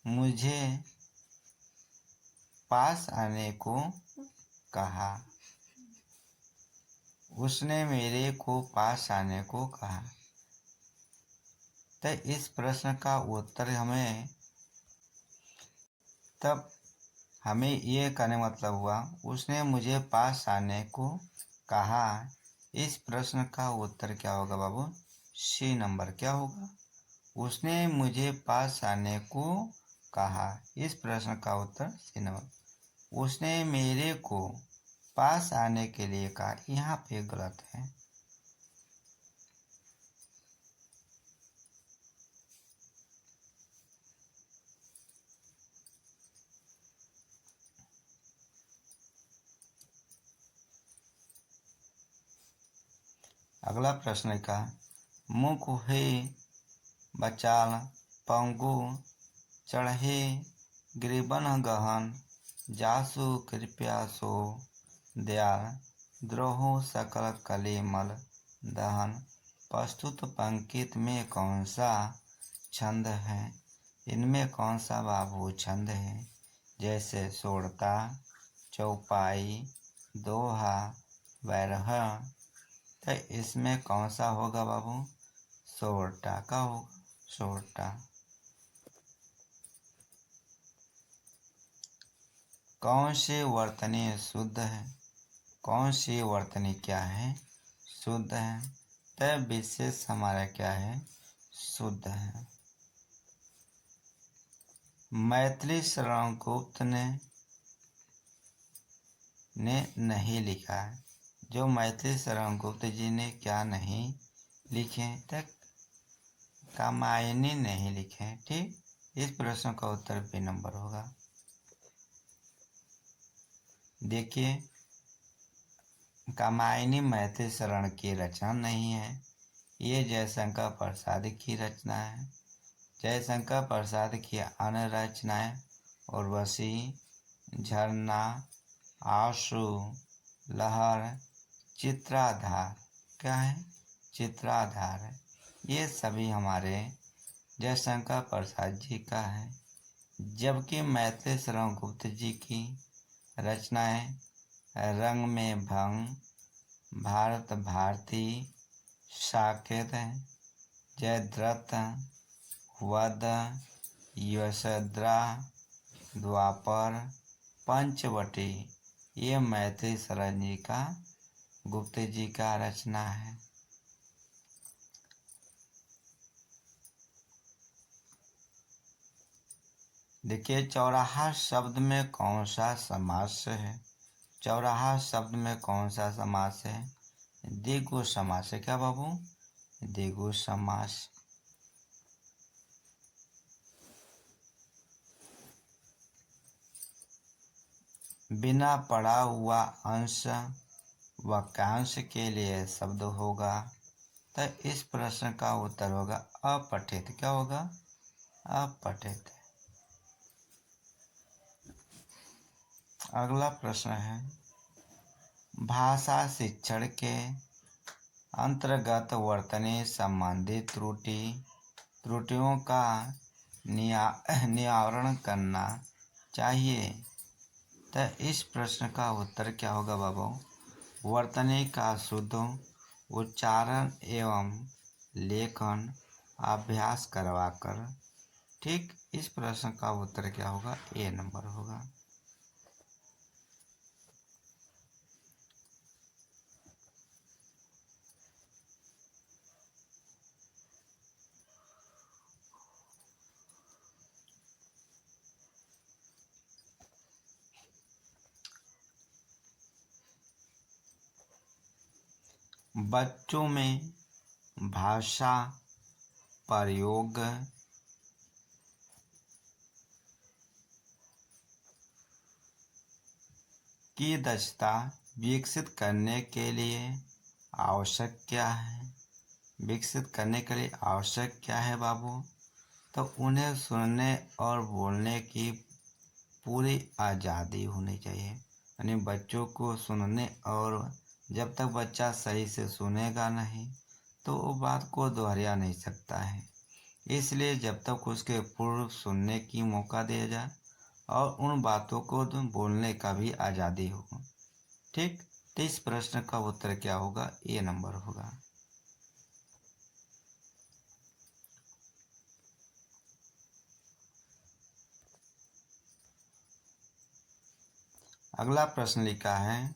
मुझे पास आने को कहा। उसने मेरे को पास आने को कहा। तो इस प्रश्न का उत्तर हमें ये कहने मतलब हुआ, उसने मुझे पास आने को कहा इस प्रश्न का उत्तर क्या होगा बाबू? सी नंबर क्या होगा? उसने मुझे पास आने को कहा। इस प्रश्न का उत्तर सी नंबर। उसने मेरे को पास आने के लिए कहा, यहाँ पे गलत है। अगला प्रश्न का मुख है बचाल पंगु चढ़े गिरिबन गहन जासु कृपया सो दयाल द्रोहो सकल कलिमल दहन। प्रस्तुत पंक्ति में कौन सा छंद है? इनमें कौन सा बाबू छंद है? जैसे सोड़ता, चौपाई, दोहा, बैरह। तो इसमें कौन सा होगा बाबू? सोरठा का होगा, सोरठा। कौन से वर्तनी शुद्ध है? कौन सी वर्तनी क्या है? शुद्ध है। तब विशेष हमारा क्या है? शुद्ध है। मैथिली शरण गुप्त ने नहीं लिखा है। जो मैथिली शरण गुप्त जी ने क्या नहीं लिखे तक कामायनी नहीं लिखे। ठीक, इस प्रश्न का उत्तर बी नंबर होगा। देखिए, कामायनी मैथिली शरण की रचना नहीं है, ये जयशंकर प्रसाद की रचना है। जयशंकर प्रसाद की अन्य रचनाएं उर्वशी, झरना, आंसू, लहर, चित्राधार। क्या है? चित्राधार। ये सभी हमारे जयशंकर प्रसाद जी का है। जबकि मैथिली शरण गुप्त जी की रचनाएं रंग में भंग, भारत भारती, साकेत, जयद्रथ, वध, यशोधरा, द्वापर, पंचवटी, ये मैथिली शरण जी का गुप्त जी का रचना है। देखिए, चौराहा शब्द में कौन सा समास है? चौराहा शब्द में कौन सा समास है? द्विगु समास है। क्या बाबू? द्विगु समास। बिना पढ़ा हुआ अंश वाक्यांश के लिए शब्द होगा। तो इस प्रश्न का उत्तर होगा अपठित। क्या होगा? अपठित। अगला प्रश्न है, भाषा शिक्षण के अंतर्गत वर्तनी संबंधी त्रुटियों का निवारण करना चाहिए। तो इस प्रश्न का उत्तर क्या होगा बाबू? वर्तनी का शुद्ध उच्चारण एवं लेखन अभ्यास करवाकर। ठीक, इस प्रश्न का उत्तर क्या होगा? ए नंबर होगा। बच्चों में भाषा प्रयोग की दक्षता विकसित करने के लिए आवश्यक क्या है? विकसित करने के लिए आवश्यक क्या है बाबू? तो उन्हें सुनने और बोलने की पूरी आज़ादी होनी चाहिए। यानी बच्चों को सुनने, और जब तक बच्चा सही से सुनेगा नहीं तो वो बात को दोहरा नहीं सकता है। इसलिए जब तक उसके पूर्व सुनने की मौका दिया जाए और उन बातों को बोलने का भी आज़ादी हो। ठीक, तो इस प्रश्न का उत्तर क्या होगा? ए नंबर होगा। अगला प्रश्न लिखा है,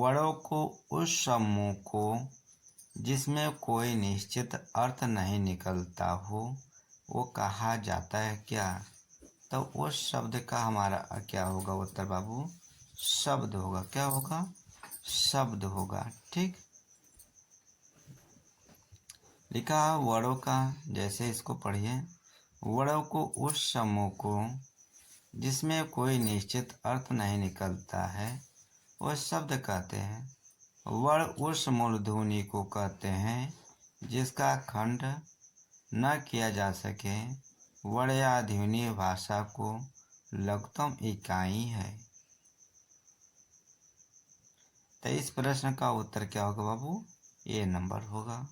वर्णों को उस समूह को जिसमें कोई निश्चित अर्थ नहीं निकलता हो वो कहा जाता है क्या? तो उस शब्द का हमारा क्या होगा उत्तर बाबू? शब्द होगा। क्या होगा? शब्द होगा। ठीक। लिखा वर्णों का, जैसे इसको पढ़िए। वर्णों को उस समूह को जिसमें कोई निश्चित अर्थ नहीं निकलता है वह शब्द कहते हैं। वर्ण उस मूल ध्वनि को कहते हैं जिसका खंड न किया जा सके। वर्ण या ध्वनि भाषा को लघुतम इकाई है। तो इस प्रश्न का उत्तर क्या होगा बाबू? ए नंबर होगा।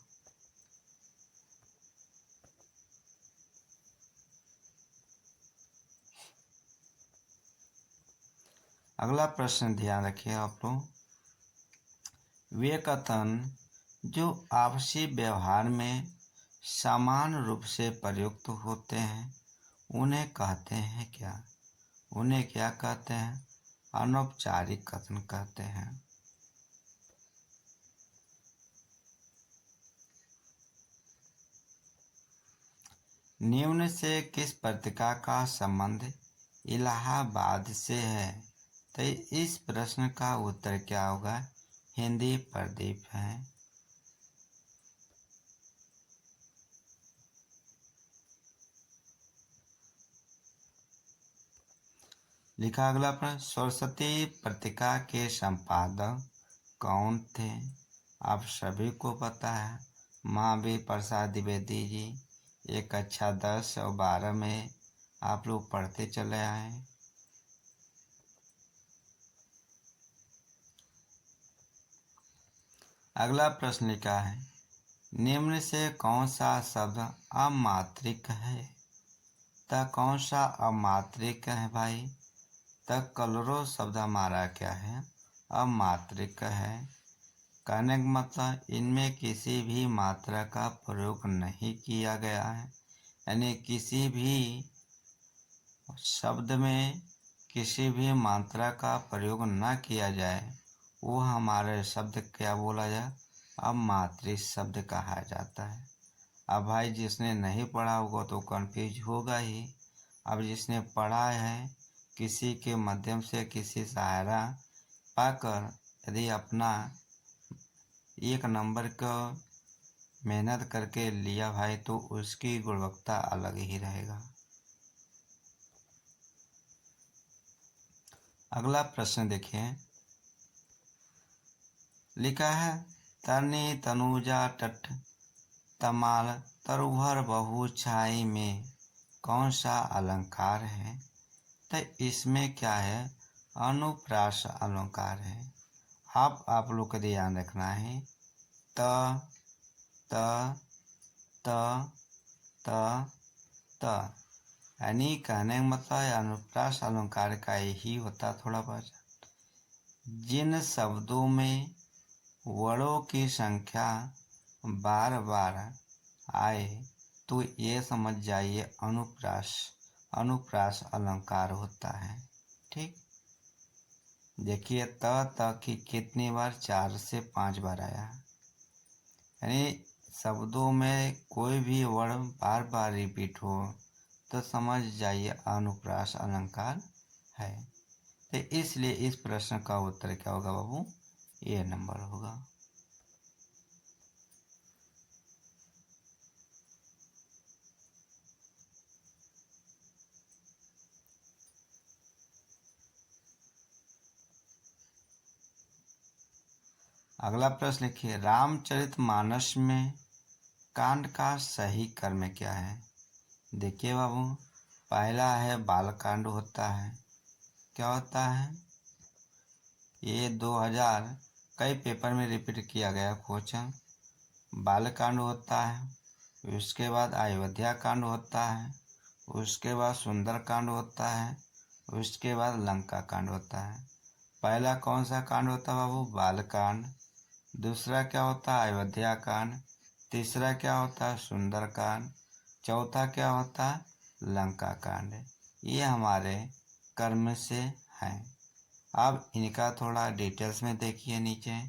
अगला प्रश्न ध्यान रखिए आप लोग। वे कथन जो आपसी व्यवहार में समान रूप से प्रयुक्त होते हैं उन्हें कहते हैं क्या? उन्हें क्या कहते हैं? अनौपचारिक कथन कहते हैं। निम्न से किस पत्रिका का संबंध इलाहाबाद से है? तो इस प्रश्न का उत्तर क्या होगा? हिंदी प्रदीप है। लिखा अगला प्रश्न। सरस्वती पत्रिका के संपादक कौन थे? आप सभी को पता है, महावीर प्रसाद द्विवेदी जी। ये कक्षा 10 और 12 में आप लोग पढ़ते चले आए। अगला प्रश्न लिखा है, निम्न से कौन सा शब्द अमात्रिक है? तो कौन सा अमात्रिक है भाई? तो कलरो शब्द हमारा क्या है? अमात्रिक है। कहने का मतलब इनमें किसी भी मात्रा का प्रयोग नहीं किया गया है, यानी किसी भी शब्द में किसी भी मात्रा का प्रयोग न किया जाए वो हमारे शब्द क्या बोला जाए? अमात्रिक शब्द कहा जाता है। अब भाई जिसने नहीं पढ़ा होगा तो कंफ्यूज होगा ही। अब जिसने पढ़ा है किसी के माध्यम से किसी सहारा पाकर यदि अपना एक नंबर का मेहनत करके लिया भाई तो उसकी गुणवत्ता अलग ही रहेगा। अगला प्रश्न देखिए। लिखा है, तरनी तनुजा तट तमाल तरुभर बहु छाई में कौन सा अलंकार है? तो इसमें क्या है? अनुप्रास अलंकार है। आप लोग को ध्यान रखना है। त त त त त यानी कहने का मतलब अनुप्रास अलंकार का यही होता थोड़ा बहुत। जिन शब्दों में वर्णों की संख्या बार बार आए तो ये समझ जाइए अनुप्रास अलंकार होता है। ठीक। देखिए त की कितनी बार? 4 से 5 बार आया। यानी शब्दों में कोई भी वर्ण बार बार रिपीट हो तो समझ जाइए अनुप्रास अलंकार है। तो इसलिए इस प्रश्न का उत्तर क्या होगा बाबू? ए नंबर होगा। अगला प्रश्न लिखिए, रामचरितमानस में कांड का सही कर्म क्या है? देखिए बाबू, पहला है बालकांड होता है। क्या होता है? ये 2000 कई पेपर में रिपीट किया गया क्वेश्चन। बालकांड होता है, उसके बाद अयोध्या कांड होता है, उसके बाद सुंदर कांड होता है, उसके बाद लंका कांड होता है। पहला कौन सा कांड होता है बाबू? बालकांड। दूसरा क्या होता है? अयोध्या कांड। तीसरा क्या होता है? सुंदर कांड। चौथा क्या होता है? लंका कांड। ये हमारे कर्म से हैं। अब इनका थोड़ा डिटेल्स में देखिए नीचे।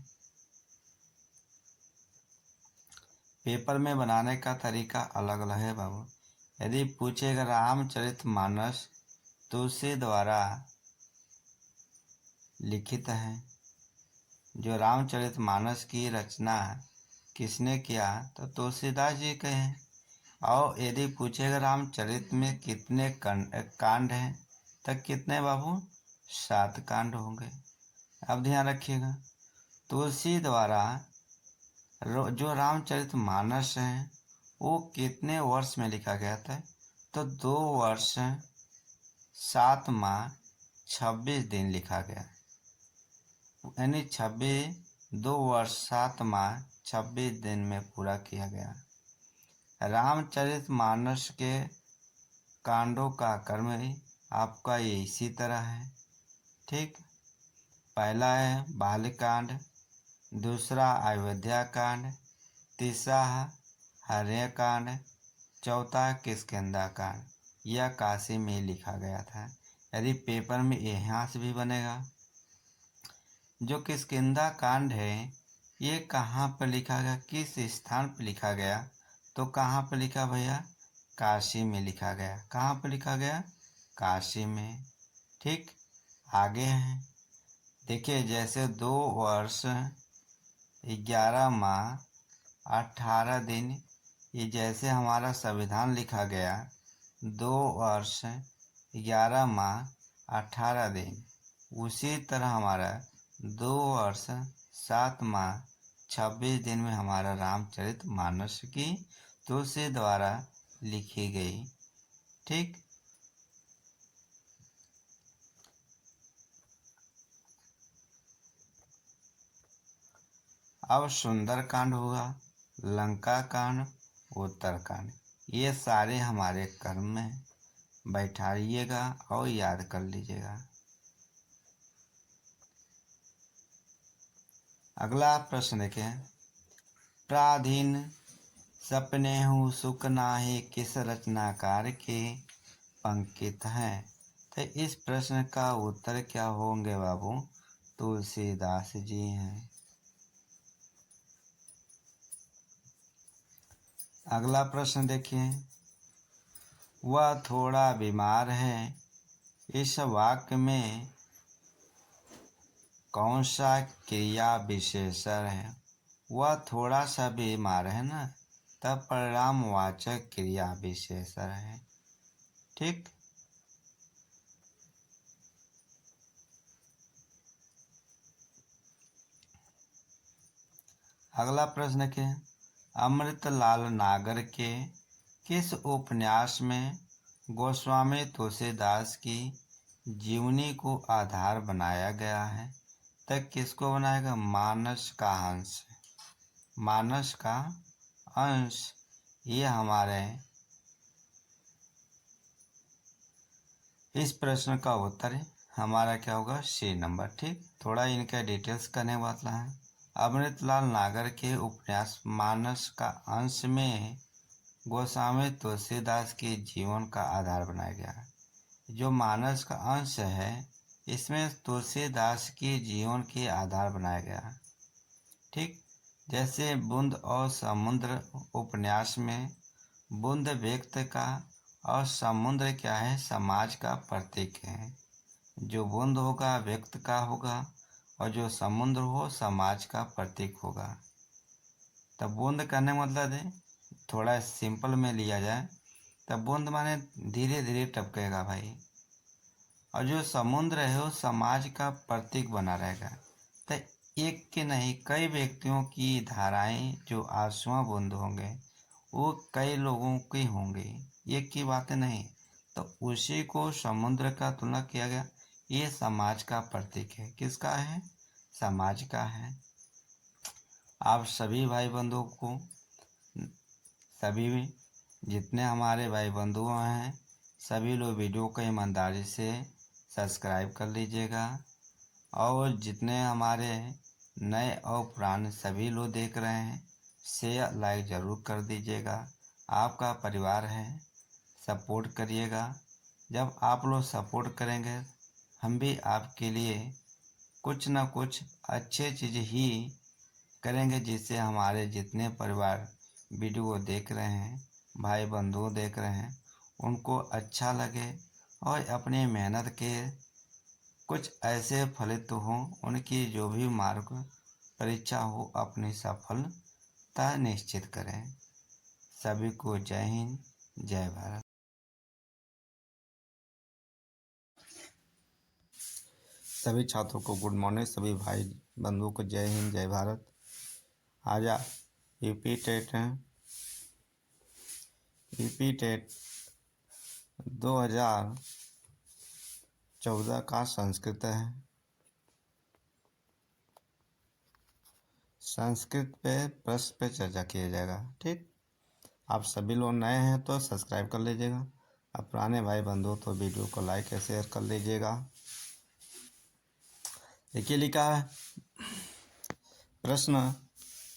पेपर में बनाने का तरीका अलग अलग है बाबू। यदि पूछेगा रामचरितमानस तुलसी द्वारा लिखित है, जो रामचरितमानस की रचना किसने किया, तो तुलसीदास जी के हैं। और यदि पूछेगा रामचरित में कितने कांड हैं, तो कितने बाबू, 7 कांड होंगे। अब ध्यान रखिएगा, तुलसी द्वारा जो रामचरितमानस है वो कितने वर्ष में लिखा गया था, तो 2 वर्ष 7 माह 26 दिन लिखा गया, यानी 2 वर्ष 7 माह 26 दिन में पूरा किया गया। रामचरितमानस के कांडों का क्रम आपका ये इसी तरह है, ठीक। पहला है बालकांड, दूसरा अयोध्या कांड, तीसरा हरण्यकांड, चौथा किष्किंधा कांड। यह काशी में लिखा गया था। यदि पेपर में यहाँ से भी बनेगा, जो किष्किंधा कांड है ये कहाँ पर लिखा गया, किस स्थान पर लिखा गया, तो कहाँ पर लिखा भैया, काशी में लिखा गया। कहाँ पर लिखा गया, काशी में, ठीक। आगे है, देखिए जैसे 2 वर्ष 11 माह 18 दिन, ये जैसे हमारा संविधान लिखा गया 2 वर्ष 11 माह 18 दिन, उसी तरह हमारा 2 वर्ष 7 माह 26 दिन में हमारा रामचरितमानस की तुलसी द्वारा लिखी गई, ठीक। अब सुंदरकांड होगा, लंका कांड, उत्तरकांड, ये सारे हमारे कर्म में बैठाइएगा और याद कर लीजिएगा। अगला प्रश्न देखें, प्राधीन सपने हूँ सुख नाहे किस रचनाकार के पंकित हैं। तो इस प्रश्न का उत्तर क्या होंगे बाबू, तुलसीदास जी हैं। अगला प्रश्न देखिए, वह थोड़ा बीमार है, इस वाक्य में कौन सा क्रिया विशेषण है। वह थोड़ा सा बीमार है ना, तब परिणामवाचक क्रिया विशेषण है, ठीक। अगला प्रश्न के, अमृतलाल नागर के किस उपन्यास में गोस्वामी तुलसीदास की जीवनी को आधार बनाया गया है, तक किसको बनाएगा, मानस का अंश, मानस का अंश। ये हमारे इस प्रश्न का उत्तर हमारा क्या होगा, सी नंबर, ठीक। थोड़ा इनका डिटेल्स करने वाला है। अमृतलाल नागर के उपन्यास मानस का अंश में गोस्वामी तुलसीदास के जीवन का आधार बनाया गया है। जो मानस का अंश है इसमें तुलसीदास के जीवन के आधार बनाया गया है, ठीक। जैसे बूंद और समुद्र उपन्यास में बूंद व्यक्ति का और समुद्र क्या है, समाज का प्रतीक है। जो बूंद होगा व्यक्ति का होगा और जो समुद्र हो समाज का प्रतीक होगा। तब बूंद करने मतलब है, थोड़ा सिंपल में लिया जाए तब बूंद माने धीरे धीरे टपकेगा भाई, और जो समुद्र है वो समाज का प्रतीक बना रहेगा। तो एक के नहीं कई व्यक्तियों की धाराएं जो आंसुओं बूंद होंगे वो कई लोगों की होंगी, एक की बातें नहीं। तो उसी को समुद्र का तुलना किया गया, ये समाज का प्रतीक है। किसका है, समाज का है। आप सभी भाई बंधुओं को, सभी जितने हमारे भाई बंधु हैं सभी लोग वीडियो को ईमानदारी से सब्सक्राइब कर लीजिएगा, और जितने हमारे नए और पुराने सभी लोग देख रहे हैं शेयर लाइक ज़रूर कर दीजिएगा। आपका परिवार है, सपोर्ट करिएगा। जब आप लोग सपोर्ट करेंगे हम भी आपके लिए कुछ ना कुछ अच्छे चीज़ ही करेंगे जिससे हमारे जितने परिवार वीडियो को देख रहे हैं, भाई बंधु देख रहे हैं, उनको अच्छा लगे और अपनी मेहनत के कुछ ऐसे फलित हों, उनकी जो भी मार्ग परीक्षा हो अपनी सफलता निश्चित करें। सभी को जय हिंद, जय भारत। सभी छात्रों को गुड मॉर्निंग, सभी भाई बंधुओं को जय हिंद, जय भारत। आज यूपी टेट 2014 का संस्कृत है। संस्कृत पे प्रश्न पे चर्चा किया जाएगा। ठीक, आप सभी लोग नए हैं तो सब्सक्राइब कर लीजिएगा। अब पुराने भाई बंधु तो वीडियो को लाइक और शेयर कर लीजिएगा। देखिए लिखा है प्रश्न,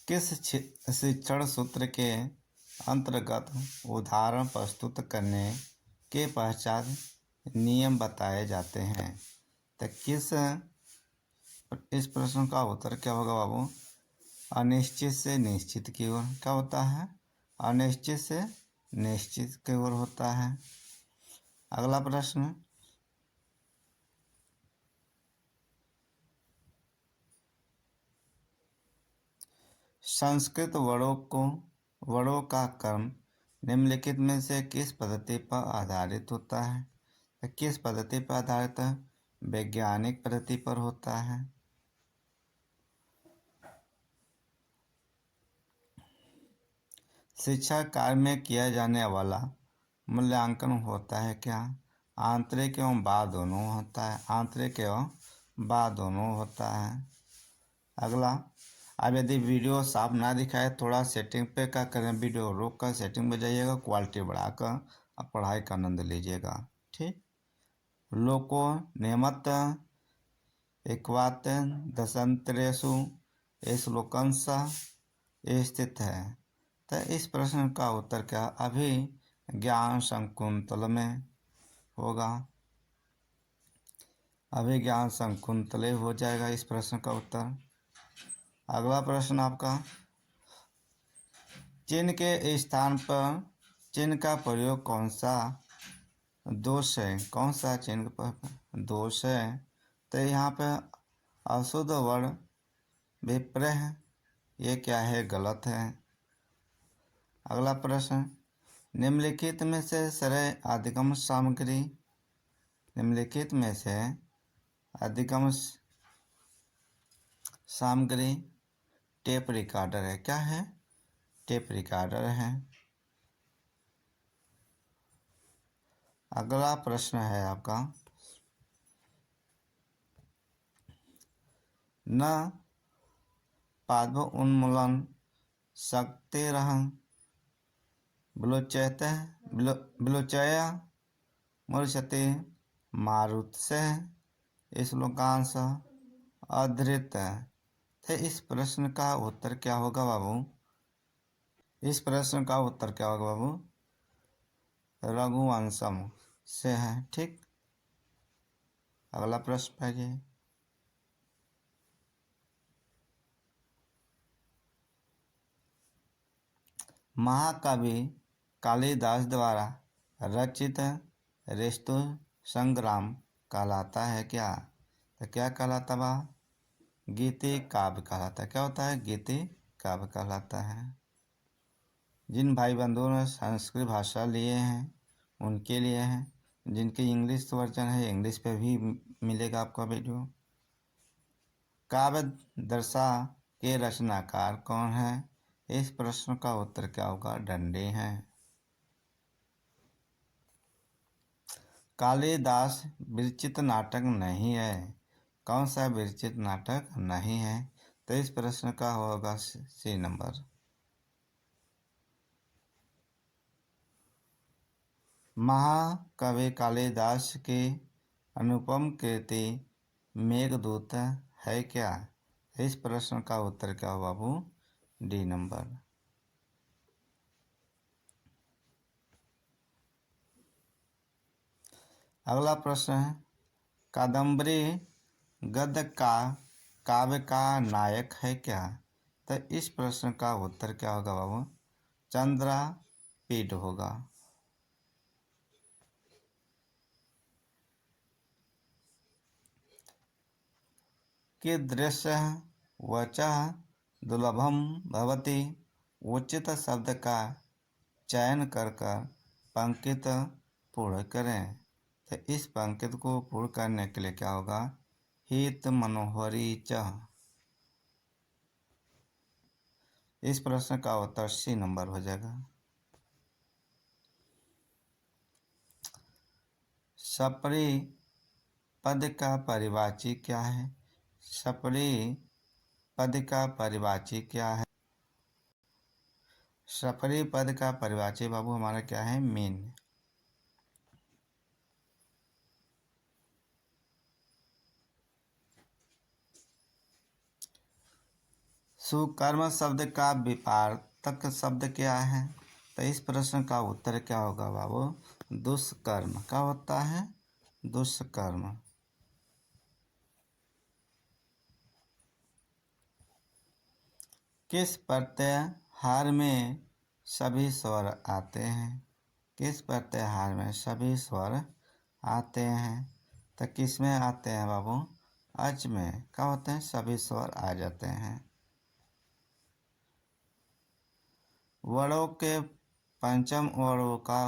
किस शिक्षण सूत्र के अंतर्गत उदाहरण प्रस्तुत करने के पश्चात नियम बताए जाते हैं। तो इस प्रश्न का उत्तर क्या होगा बाबू? अनिश्चित से निश्चित की ओर। क्या होता है? अनिश्चित से निश्चित की ओर होता है। अगला प्रश्न, संस्कृत वर्णों का क्रम निम्नलिखित में से किस पद्धति पर आधारित होता है? किस पद्धति पर आधारित है? वैज्ञानिक पद्धति पर होता है। शिक्षा कार्य में किया जाने वाला मूल्यांकन होता है क्या? आंतरिक एवं बाह्य दोनों होता है। आंतरिक एवं बाह्य दोनों होता है। अगला, अब यदि वीडियो साफ ना दिखाए, थोड़ा सेटिंग पे क्या करें, वीडियो रोक कर सेटिंग में जाइएगा, क्वालिटी बढ़ाकर अब पढ़ाई का आनंद लीजिएगा। ठीक, लोको नेमत एकवात दशंतरेषु श्लोकंश स्थित है। तो इस प्रश्न का उत्तर क्या? अभिज्ञान शकुंतल में होगा। अभिज्ञान शकुंतले हो जाएगा इस प्रश्न का उत्तर। अगला प्रश्न आपका, चिन्ह के स्थान पर चिन्ह का प्रयोग कौन सा दोष है? कौन सा चिन्ह पर दोष है? तो यहाँ पे अशुद्ध वर्ण विप्रय है, ये क्या है? गलत है। अगला प्रश्न, निम्नलिखित में से सरल अधिगम सामग्री, निम्नलिखित में से अधिगम सामग्री टेप रिकॉर्डर है। क्या है? टेप रिकॉर्डर है। अगला प्रश्न है आपका, न पादप उन्मूलन शक्तिरहं विलोचया मूर्छति मारुतसे श्लोकांश अधृत। तो इस प्रश्न का उत्तर क्या होगा बाबू? इस प्रश्न का उत्तर क्या होगा बाबू? रघुवंशम से है। ठीक, अगला प्रश्न पढ़िए। महाकवि कालिदास द्वारा रचित ऋतु संग्राम कहलाता है क्या? तो क्या कहलाता बा? गीति काव्य कहलाता है। क्या होता है? गीति काव्य कहलाता है। जिन भाई बंधुओं ने संस्कृत भाषा लिए हैं उनके लिए हैं, जिनके इंग्लिश वर्जन है इंग्लिश पे भी मिलेगा आपका वीडियो। काव्य दर्शा के रचनाकार कौन है? इस प्रश्न का उत्तर क्या होगा? डंडे हैं। कालिदास विरचित नाटक नहीं है। कौन सा विरचित नाटक नहीं है? तो इस प्रश्न का होगा सी नंबर। महाकवि कालिदास की अनुपम कृति मेघदूत है क्या? इस प्रश्न का उत्तर क्या हो बाबू? D number. अगला प्रश्न है, कादम्बरी गद्य का काव्य का नायक है क्या? तो इस प्रश्न का उत्तर क्या होगा बाबू? चंद्रापीड होगा। कीदृश वचः दुर्लभम भवति। उचित शब्द का चयन कर पंक्ति पूर्ण करें। तो इस पंक्ति को पूर्ण करने के लिए क्या होगा? हित मनोहरी च। इस प्रश्न का उत्तर सी नंबर हो जाएगा। सपरी पद का परिवाची क्या है? सपरी पद का परिवाची क्या है? सपरी पद का परिवाची बाबू हमारा क्या है? मीन। सुकर्म शब्द का विपार्थक शब्द क्या है? तो इस प्रश्न का उत्तर क्या होगा बाबू? दुष्कर्म। क्या होता है? दुष्कर्म। किस प्रत्याहार में सभी स्वर आते हैं? किस प्रत्याहार में सभी स्वर आते हैं? तो किस में आते हैं बाबू? अच में। क्या होते हैं? सभी स्वर आ जाते हैं। वर्णों के पंचम वर्णों का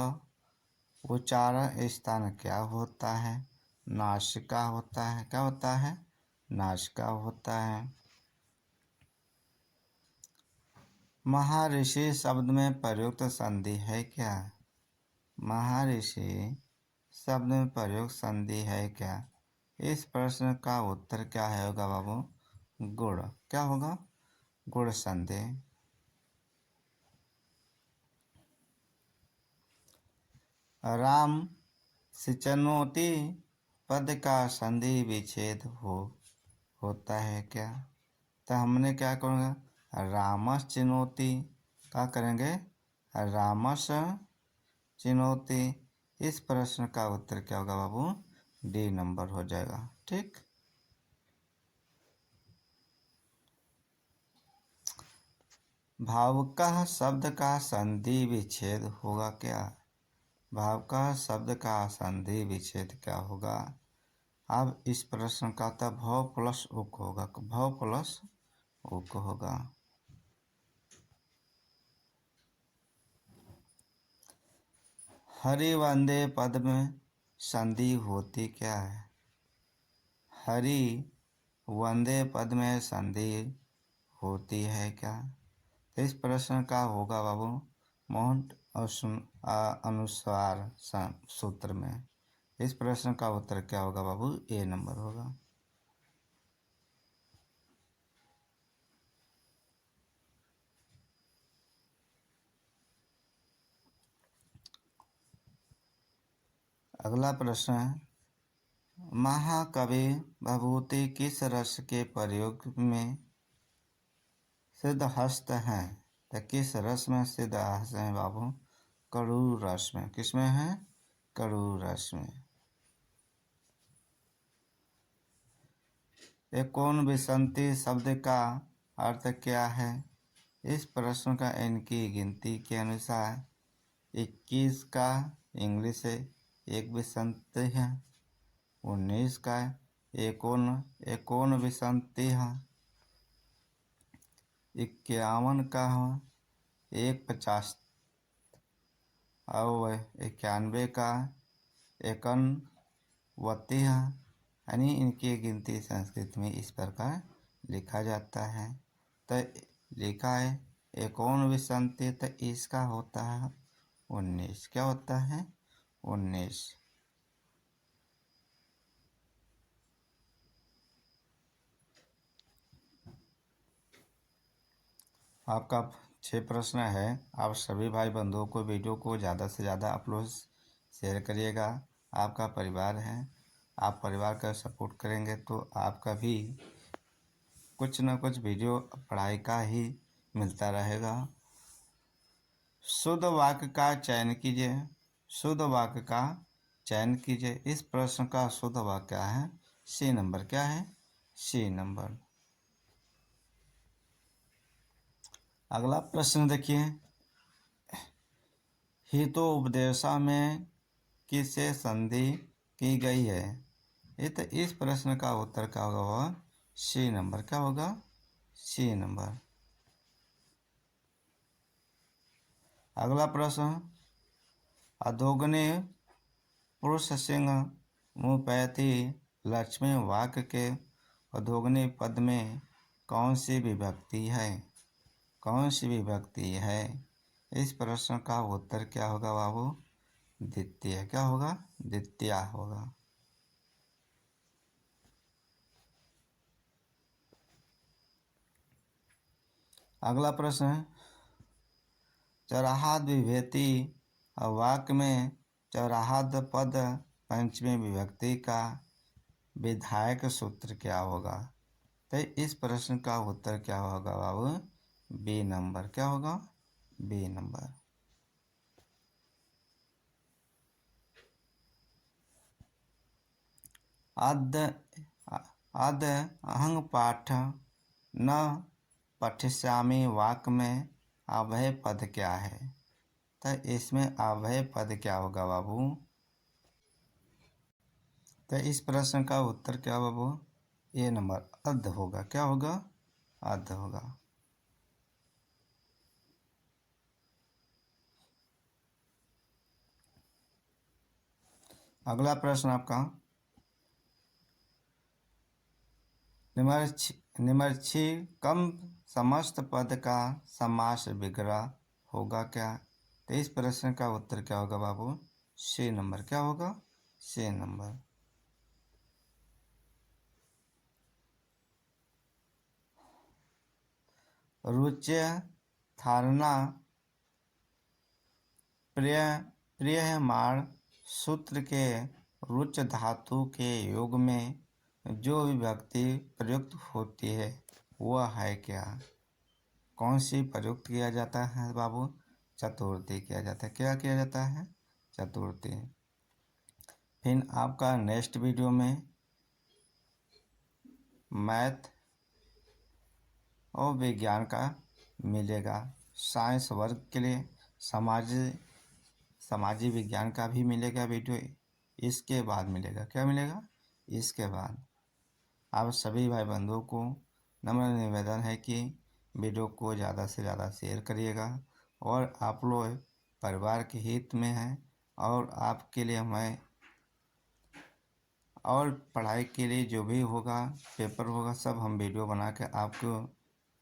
उच्चारण स्थान क्या होता है? नासिका होता है। क्या होता है? नासिका होता है। महर्षि शब्द में प्रयुक्त संधि है क्या? महर्षि शब्द में प्रयुक्त संधि है क्या? इस प्रश्न का उत्तर क्या है होगा बाबू? गुण। क्या होगा? गुण संधि। राम सिंचनोति पद का संधि विच्छेद होता है क्या? तो हमने क्या करेंगे? रामस चिनोति। क्या करेंगे? रामस चिनोति। इस प्रश्न का उत्तर क्या होगा बाबू? डी नंबर हो जाएगा। ठीक। भावुकः शब्द का संधि विच्छेद होगा क्या? भावुकः शब्द का संधि विच्छेद क्या होगा? अब इस प्रश्न का तो भव प्लस उक होगा। भव प्लस उक होगा। हरि वंदे पद में संधि होती क्या है? हरि वंदे पद में संधि होती है क्या? तो इस प्रश्न का होगा बाबू मौंट अनुस्वार सूत्र में। इस प्रश्न का उत्तर क्या होगा बाबू? ए नंबर होगा। अगला प्रश्न है, महाकवि भभूति किस रस के प्रयोग में सिद्धहस्त हैं? तो किस रस में सिद्धहस्त हैं बाबू? कड़ू रस में। किस में है? कड़ू रस में। एकोन विसंति शब्द का अर्थ क्या है? इस प्रश्न का इनकी गिनती के अनुसार 21 का इंग्लिश है, एक विसंति है। 19 का एकोन विसंति है। 51 का है, एक 50 और 91 का एकनवती है। यानी इनकी गिनती संस्कृत में इस प्रकार लिखा जाता है। तो लिखा है एकोन विसंति, तो इसका होता है 19। क्या होता है? 19। आपका 6 प्रश्न है। आप सभी भाई बंधुओं को वीडियो को ज़्यादा से ज़्यादा आप लोग शेयर करिएगा। आपका परिवार है, आप परिवार का सपोर्ट करेंगे तो आपका भी कुछ न कुछ वीडियो पढ़ाई का ही मिलता रहेगा। शुद्ध वाक्य का चयन कीजिए। शुद्ध वाक्य का चयन कीजिए। इस प्रश्न का शुद्ध वाक्य क्या है? सी नंबर क्या है? C number. अगला प्रश्न देखिए, हितोपदेशा में किससे संधि की गई है? तो इस प्रश्न का उत्तर क्या होगा? वह सी नंबर। क्या होगा? C number. अगला प्रश्न, अधोगने पुरुष सिंह मुपैती लक्ष्मी वाक्य के अधोगने पद में कौन सी विभक्ति है? कौन सी विभक्ति है? इस प्रश्न का उत्तर क्या होगा बाबू? द्वितीय। क्या होगा? द्वितीय होगा। अगला प्रश्न है, चौराहाद विभेति वाक्य में चौराहाद पद पंचमी विभक्ति का विधायक सूत्र क्या होगा? तो इस प्रश्न का उत्तर क्या होगा बाबू? B number. क्या होगा? B number. अद अहंग पाठ न पठिष्यामि वाक्य में अव्यय पद क्या है? तो इसमें अव्यय पद क्या होगा बाबू? तो इस प्रश्न का उत्तर क्या बाबू? ए नंबर, अध होगा। क्या होगा? अध होगा। अगला प्रश्न आपका निम्नलिखित कम समस्त पद का समास विग्रह होगा क्या? तो इस प्रश्न का उत्तर क्या होगा बाबू? सी नंबर। क्या होगा? C number. रुच्य धारणा प्रियमाण सूत्र के रुच धातु के योग में जो विभक्ति प्रयुक्त होती है वह है क्या? कौन सी प्रयुक्त किया जाता है बाबू? चतुर्थी किया जाता है। क्या किया जाता है? चतुर्थी। फिर आपका नेक्स्ट वीडियो में मैथ और विज्ञान का मिलेगा। साइंस वर्ग के लिए समाजी विज्ञान का भी मिलेगा वीडियो। इसके बाद मिलेगा। क्या मिलेगा? इसके बाद आप सभी भाई बंधुओं को नम्र निवेदन है कि वीडियो को ज़्यादा से ज़्यादा शेयर करिएगा और आप लोग परिवार के हित में हैं और आपके लिए मैं और पढ़ाई के लिए जो भी होगा पेपर होगा सब हम वीडियो बना के आपको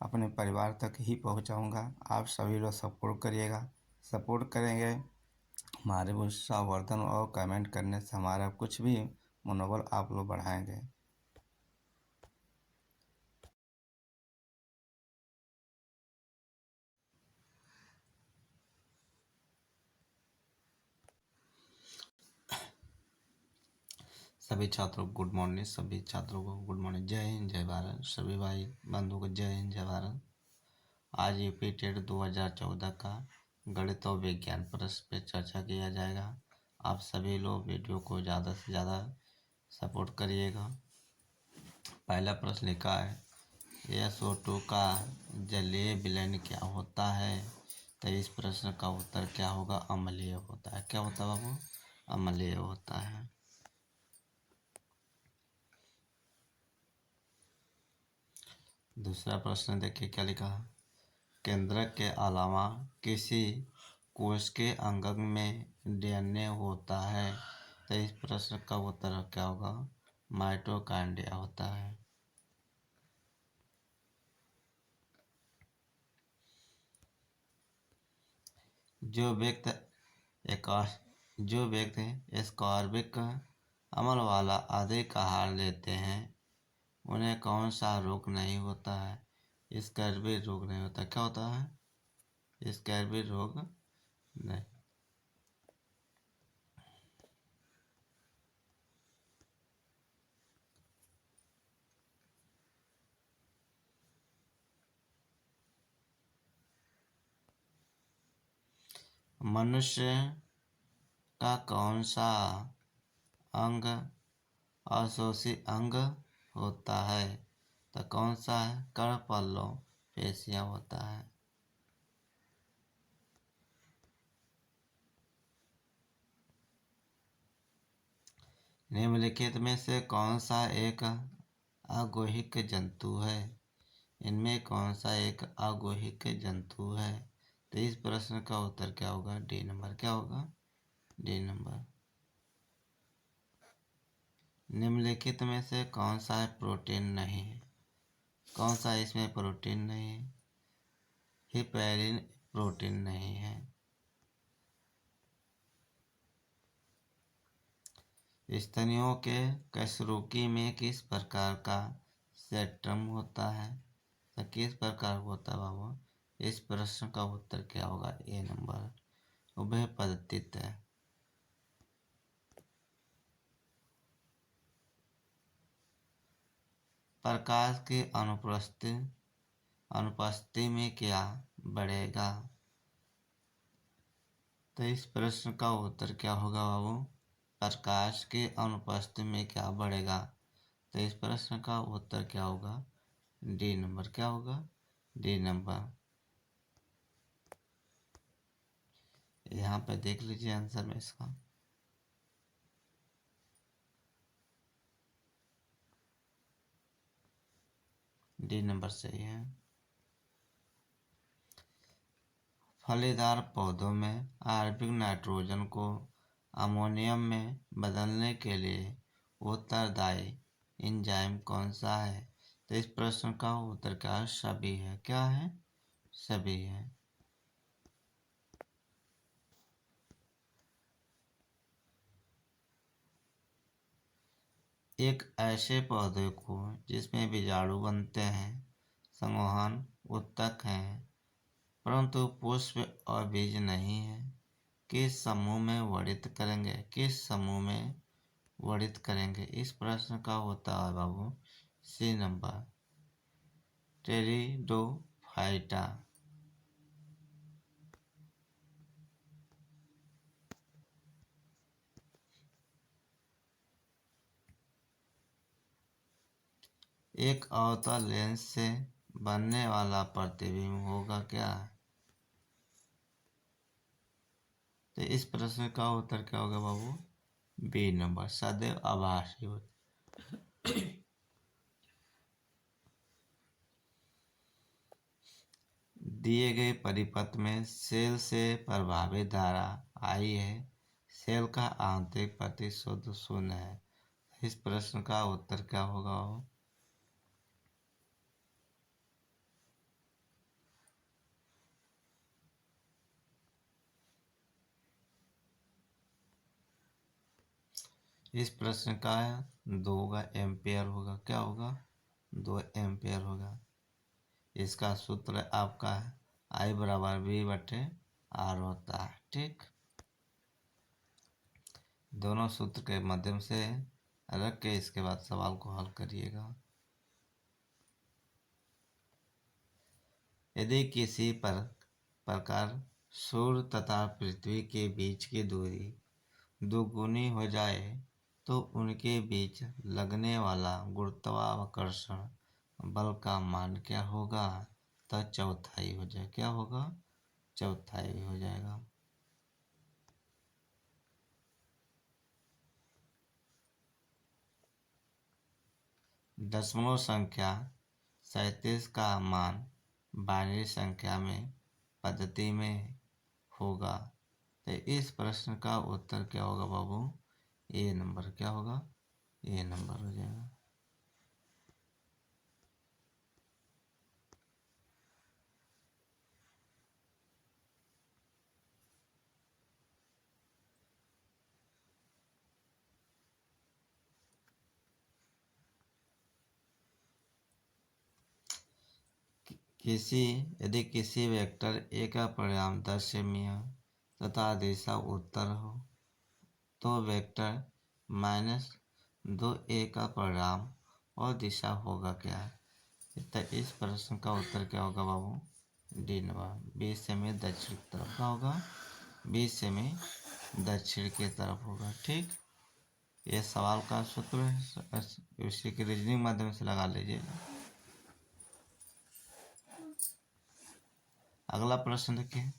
अपने परिवार तक ही पहुंचाऊंगा। आप सभी लोग सपोर्ट करिएगा। सपोर्ट करेंगे हमारे उत्साहवर्धन और कमेंट करने से हमारा कुछ भी मनोबल आप लोग बढ़ाएंगे। सभी छात्रों को गुड मॉर्निंग। सभी छात्रों को गुड मॉर्निंग। जय हिंद, जय भारत। सभी भाई बंधुओं को जय हिंद, जय भारत। आज यूपी टेट 2014 का गणित और विज्ञान प्रश्न पे चर्चा किया जाएगा। आप सभी लोग वीडियो को ज़्यादा से ज़्यादा सपोर्ट करिएगा। पहला प्रश्न लिखा है, SO2 का जलीय विलयन क्या होता है? तो इस प्रश्न का उत्तर क्या होगा? अम्लीय होता है। क्या होता है बाबू? अम्लीय होता है। दूसरा प्रश्न देखिए क्या लिखा है, केंद्रक के अलावा किसी कोश के अंग में DNA होता है? तो इस प्रश्न का उत्तर क्या होगा? माइटोकॉन्ड्रिया होता है। जो व्यक्ति एस्कॉर्बिक अम्ल वाला अधिक आहार लेते हैं उन्हें कौन सा रोग नहीं होता है? स्कैर्वी रोग नहीं होता। क्या होता है? स्कैर्वी रोग नहीं। मनुष्य का कौन सा अंग अशोषी अंग होता है तो कौन सा है? करपल्लव पेशियां होता है। निम्नलिखित में से कौन सा एक अगोहिक जंतु है? इनमें कौन सा एक अगोहिक जंतु है? तो इस प्रश्न का उत्तर क्या होगा? D number. क्या होगा? D number. निम्नलिखित में से कौन सा है प्रोटीन नहीं है? कौन सा इसमें प्रोटीन नहीं है? हिपैरिन प्रोटीन नहीं है। स्तनियों के कशेरुकी में किस प्रकार का सेट्रम होता है? तो किस प्रकार होता है बाबू? इस प्रश्न का उत्तर क्या होगा? ए नंबर, उभयपदित है। प्रकाश की अनुपस्थिति में क्या बढ़ेगा? तो इस प्रश्न का उत्तर क्या होगा बाबू? प्रकाश की अनुपस्थिति में क्या बढ़ेगा? तो इस प्रश्न का उत्तर क्या होगा? D number. क्या होगा? D number. यहाँ पे देख लीजिए आंसर में इसका। डी नंबर सही है। फलीदार पौधों में आर्बिक नाइट्रोजन को अमोनियम में बदलने के लिए उत्तरदायी एंजाइम कौन सा है? तो इस प्रश्न का उत्तर क्या है? सभी है। क्या है? सभी है। एक ऐसे पौधे को जिसमें बीजाणु बनते हैं, संवहन उत्तक हैं, परंतु पुष्प और बीज नहीं है, किस समूह में वर्णित करेंगे? किस समूह में वर्णित करेंगे? इस प्रश्न का होता है बाबू सी नंबर, टेरिडोफाइटा। एक अवतल लेंस से बनने वाला प्रतिबिंब होगा क्या? तो इस प्रश्न का उत्तर क्या होगा बाबू? बी नंबर, सदैव आभासी होता। दिए गए परिपथ में सेल से प्रभावित धारा आई है, सेल का आंतरिक प्रतिशोध शून्य है। इस प्रश्न का उत्तर क्या होगा? इस प्रश्न का 2 एम्पियर होगा। क्या होगा? 2 एम्पियर होगा। इसका सूत्र आपका I बराबर V/R होता है। ठीक, दोनों सूत्र के माध्यम से रख के इसके बाद सवाल को हल करिएगा। यदि किसी प्रकार सूर्य तथा पृथ्वी के बीच की दूरी दुगुनी हो जाए तो उनके बीच लगने वाला गुरुत्वाकर्षण बल का मान क्या होगा? तो चौथाई हो जाए। क्या होगा? चौथाई हो जाएगा। दशमलव संख्या 37 का मान बाइनरी संख्या में पद्धति में होगा। तो इस प्रश्न का उत्तर क्या होगा बाबू? ए नंबर। क्या होगा? ए नंबर हो जाएगा। यदि किसी वेक्टर ए का परिणाम 10 सेमी तथा दिशा उत्तर हो तो वेक्टर -2a का परिणाम और दिशा होगा क्या? तो इस प्रश्न का उत्तर क्या होगा बाबू? डी नंबर, 20 सेमी दक्षिण की तरफ। क्या होगा? 20 सेमी दक्षिण की तरफ होगा। ठीक, ये सवाल का सूत्र है, उसी के रीजनिंग माध्यम से लगा लीजिए। अगला प्रश्न देखिए,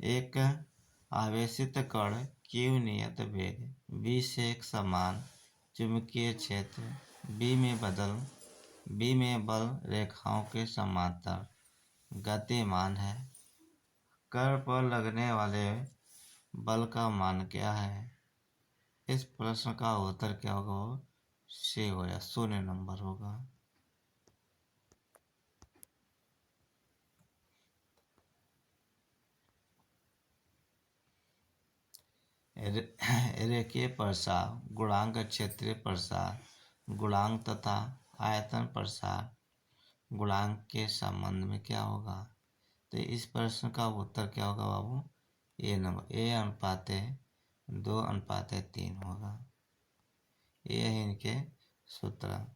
एक आवेशित कण Q नियत वेग v से एक समान चुंबकीय क्षेत्र B में बल रेखाओं के समांतर गतिमान है। कण पर लगने वाले बल का मान क्या है? इस प्रश्न का उत्तर क्या होगा? वो C हो या 0 नंबर होगा। रेखीय प्रसार गुणांक, क्षेत्रीय प्रसार गुणांक तथा आयतन प्रसार गुणांक के संबंध में क्या होगा? तो इस प्रश्न का उत्तर क्या होगा बाबू? ए नंबर, A/2/3 होगा। ये है इनके सूत्र।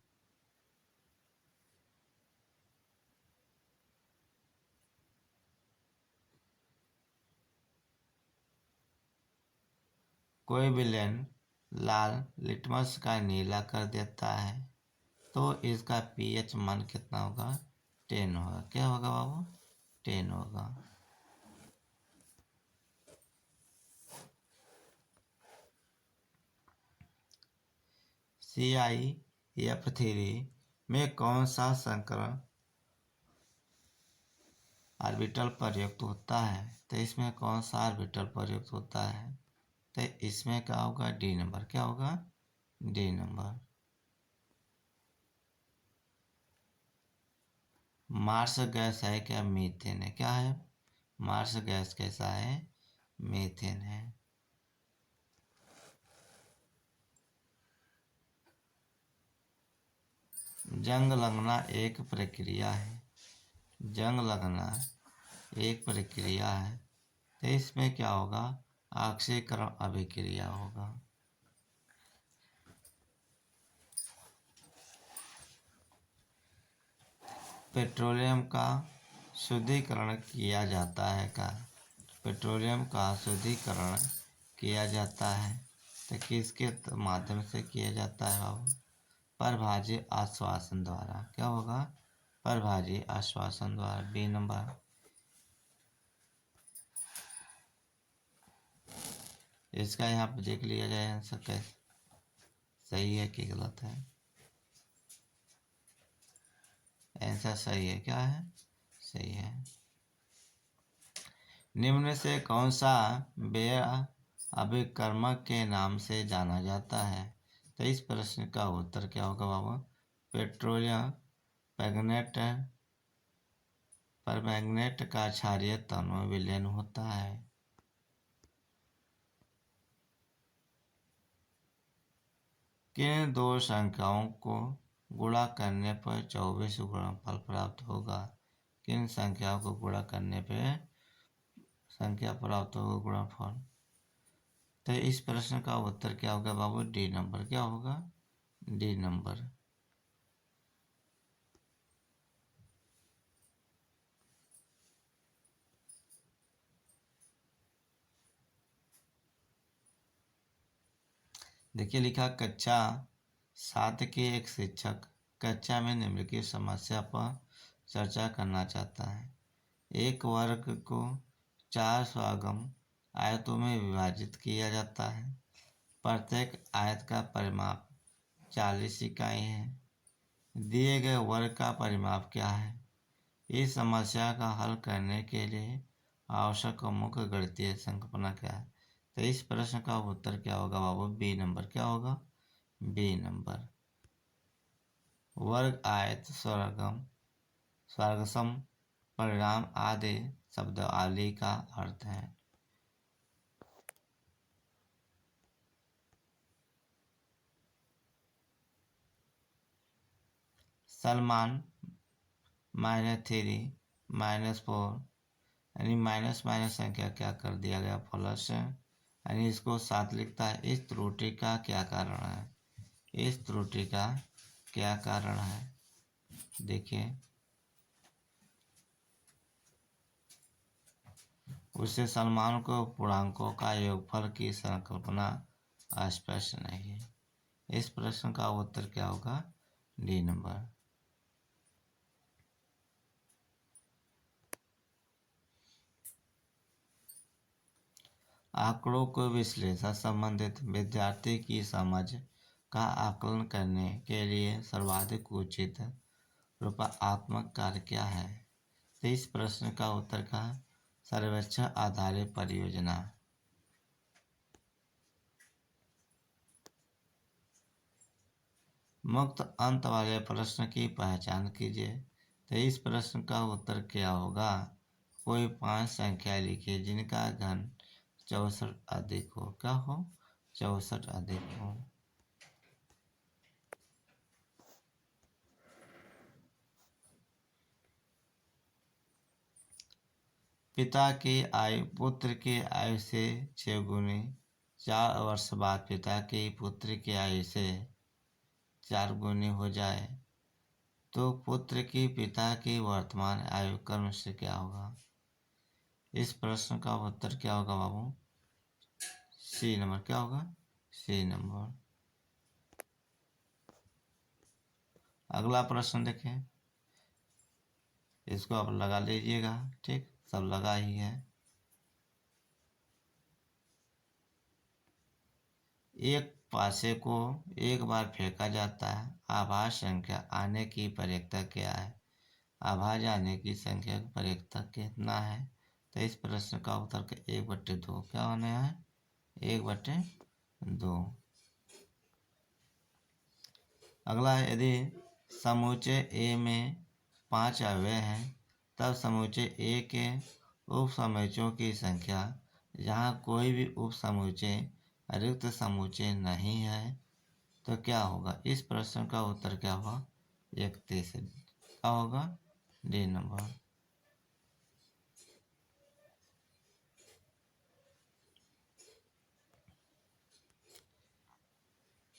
कोई विलेन लाल लिटमस का नीला कर देता है तो इसका pH मान कितना होगा? 10 होगा। क्या होगा बाबू? 10 होगा। CIF3 में कौन सा संकरण ऑर्बिटल प्रयुक्त होता है? तो इसमें कौन सा ऑर्बिटल प्रयुक्त होता है? तो इसमें क्या होगा? D number. क्या होगा? D number. मार्स गैस है क्या? मीथेन है। क्या है? मार्स गैस कैसा है? मीथेन है। जंग लगना एक प्रक्रिया है। जंग लगना एक प्रक्रिया है तो इसमें क्या होगा? ऑक्सीकरण अभिक्रिया होगा। पेट्रोलियम का शुद्धिकरण किया जाता है क्या? पेट्रोलियम का शुद्धिकरण किया जाता है तो किसके माध्यम से किया जाता है बाबू? परभाजी आश्वासन द्वारा। क्या होगा? परभाजी आश्वासन द्वारा। B number. इसका यहाँ पर देख लिया जाए आंसर कैसे सही है कि गलत है। आंसर सही है। क्या है? सही है। निम्न से कौन सा व्यय अभिकर्मक के नाम से जाना जाता है? तो इस प्रश्न का उत्तर क्या होगा बाबू? पेट्रोलियम परमैंगनेट का क्षारीय तत्व विलयन होता है। किन दो संख्याओं को गुणा करने पर 24 गुणनफल प्राप्त होगा? किन संख्याओं को गुणा करने पर संख्या प्राप्त होगा गुणनफल? तो इस प्रश्न का उत्तर क्या होगा बाबू? D number. क्या होगा? D number. देखिए लिखा, कक्षा 7 के एक शिक्षक कक्षा में निम्नलिखित समस्या पर चर्चा करना चाहता है। एक वर्ग को 4 स्वगम आयतों में विभाजित किया जाता है। प्रत्येक आयत का परिमाप 40 इकाई है। दिए गए वर्ग का परिमाप क्या है? इस समस्या का हल करने के लिए आवश्यक मुख्य गणितीय संकल्पना क्या है? तो इस प्रश्न का उत्तर क्या होगा बाबू? B number. क्या होगा? B number. वर्ग, आयत, स्वर्गसम, परिणाम आदि शब्दावली का अर्थ है। सलमान -3 -4 यानी माइनस माइनस संख्या क्या कर दिया गया? प्लस, यानी इसको 7 लिखता है। इस त्रुटि का क्या कारण है? इस त्रुटि का क्या कारण है? देखिए, उससे सलमान को पूर्णांकों का योगफल की संकल्पना स्पष्ट नहीं है। इस प्रश्न का उत्तर क्या होगा? D number. आंकड़ों को विश्लेषण संबंधित विद्यार्थी की समझ का आकलन करने के लिए सर्वाधिक उचित रूपात्मक कार्य क्या है? तो इस प्रश्न का उत्तर का सर्वेक्षण आधारित परियोजना। मुक्त अंत वाले प्रश्न की पहचान कीजिए। तो इस प्रश्न का उत्तर क्या होगा? कोई 5 संख्या लिखिए जिनका घन 64 अधिक हो। क्या हो? 64 अधिक हो। पिता की आयु पुत्र की आयु से 6 गुनी 4 वर्ष बाद पिता की पुत्र की आयु से 4 गुनी हो जाए तो पुत्र की पिता की वर्तमान आयु क्रम से क्या होगा? इस प्रश्न का उत्तर क्या होगा बाबू? सी नंबर। क्या होगा? C number. अगला प्रश्न देखें, इसको आप लगा लीजिएगा। ठीक, सब लगा ही है। एक पासे को एक बार फेंका जाता है, आभास संख्या आने की प्रयेकता क्या है? आभास आने की संख्या की प्रयेकता कितना है? तो इस प्रश्न का उत्तर 1/2 क्या होने है? 1/2। अगला है, यदि समूचे ए में 5 अवयव हैं तब समूचे ए के उप समूचों की संख्या जहाँ कोई भी उप समूचे रिक्त समूचे नहीं है तो क्या होगा? इस प्रश्न का उत्तर क्या होगा? 31। क्या होगा? D number.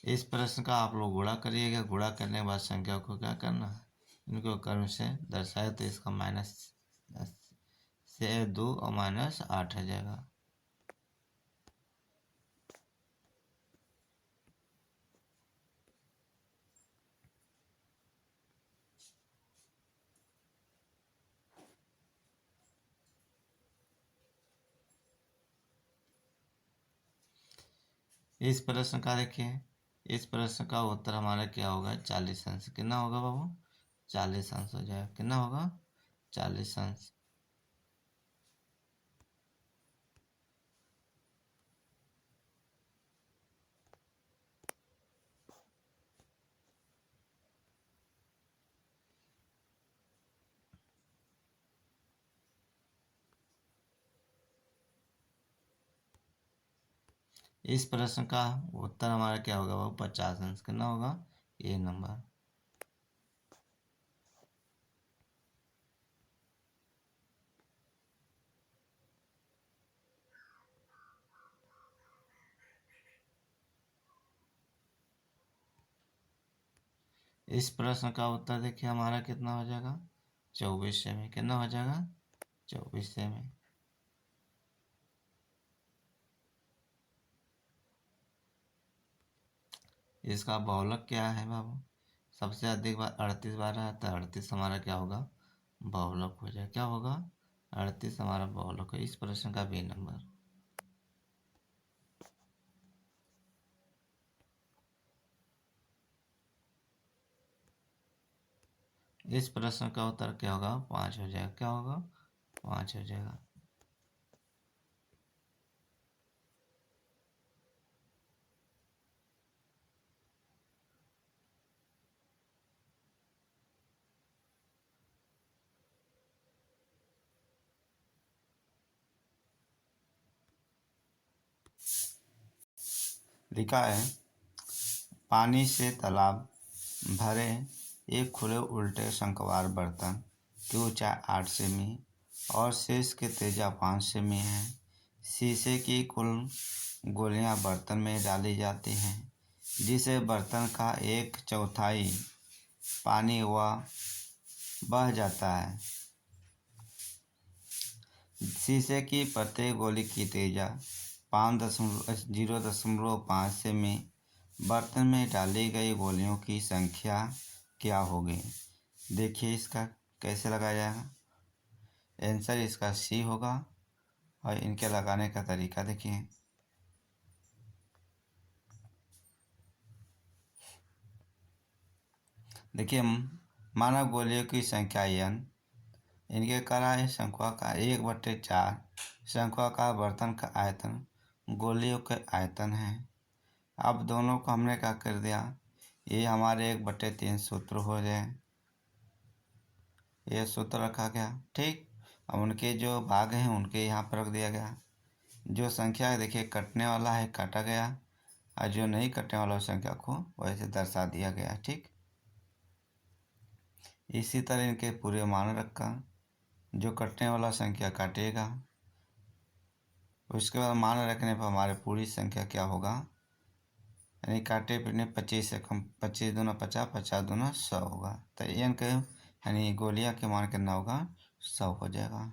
इस प्रश्न का आप लोग गुणा करिएगा। गुणा करने के बाद संख्या को क्या करना है? इनको क्रम से दर्शाए तो इसका माइनस से 2 और -8 आ जाएगा। इस प्रश्न का देखिए, इस प्रश्न का उत्तर हमारा क्या होगा? 40 अंश। कितना होगा बाबू? 40 अंश हो जाएगा। कितना होगा? 40 अंश। इस प्रश्न का उत्तर हमारा क्या होगा बाबू? 50 अंश। कितना होगा? ए नंबर। इस प्रश्न का उत्तर देखिए हमारा कितना हो जाएगा? 24 सेमी। कितना हो जाएगा? 24 सेमी। इसका बहुलक क्या है बाबू? सबसे अधिक बार 38 बार है तो 38 हमारा क्या होगा? बहुलक हो जाए। क्या होगा? 38 हमारा बहुलक है। इस प्रश्न का बी नंबर। इस प्रश्न का उत्तर क्या होगा? 5 हो जाएगा। क्या होगा? 5 हो जाएगा। लिखा है, पानी से तालाब भरे एक खुले उल्टे शंक्वाकार बर्तन की ऊंचाई 8 सेमी और शेष की त्रिज्या 5 सेमी है। शीशे की कुल गोलियां बर्तन में डाली जाती हैं जिसे बर्तन का 1/4 पानी व बह जाता है। शीशे की प्रत्येक गोली की त्रिज्या 0.5 सेमी बर्तन में डाली गई गोलियों की संख्या क्या होगी? देखिए इसका कैसे लगाया जाएगा। आंसर इसका सी होगा और इनके लगाने का तरीका देखिए। देखिए मानव गोलियों की संख्या n, इनके करा है शंक्वाकार 1/4 शंक्वाकार बर्तन का आयतन गोलियों के आयतन है। अब दोनों को हमने क्या कर दिया, ये हमारे 1/3 सूत्र हो जाए, ये सूत्र रखा गया। ठीक, अब उनके जो भाग हैं उनके यहाँ पर रख दिया गया। जो संख्या देखिए कटने वाला है काटा गया और जो नहीं कटने वाला संख्या को वैसे दर्शा दिया गया। ठीक, इसी तरह इनके पूरे मान रखा, जो कटने वाला संख्या काटेगा उसके बाद मान रखने पर हमारे पूरी संख्या क्या होगा, यानी काटे पिटने 25 से कम, 25 दूना 50, 50 दूना 100 होगा। तो एन के यानी गोलियां के मान कितना होगा, 100 हो जाएगा।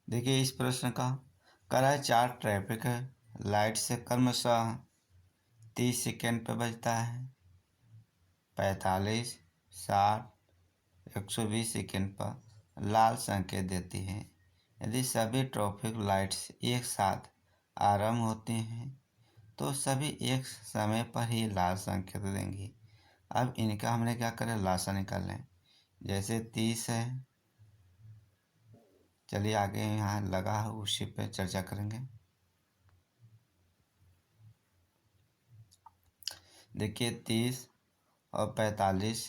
देखिए इस प्रश्न का कराए 4 ट्रैफिक लाइट से क्रमशः 30 सेकेंड पर बजता है, 45, 60, 120 सेकेंड पर लाल संकेत देती है। यदि सभी ट्रैफिक लाइट्स एक साथ आरंभ होती हैं तो सभी एक समय पर ही लाल संकेत देंगी। अब इनका हमने क्या करें, लासा निकाल लें। जैसे 30 है, चलिए आगे यहाँ लगा है उसी पे चर्चा करेंगे। देखिए 30 और 45,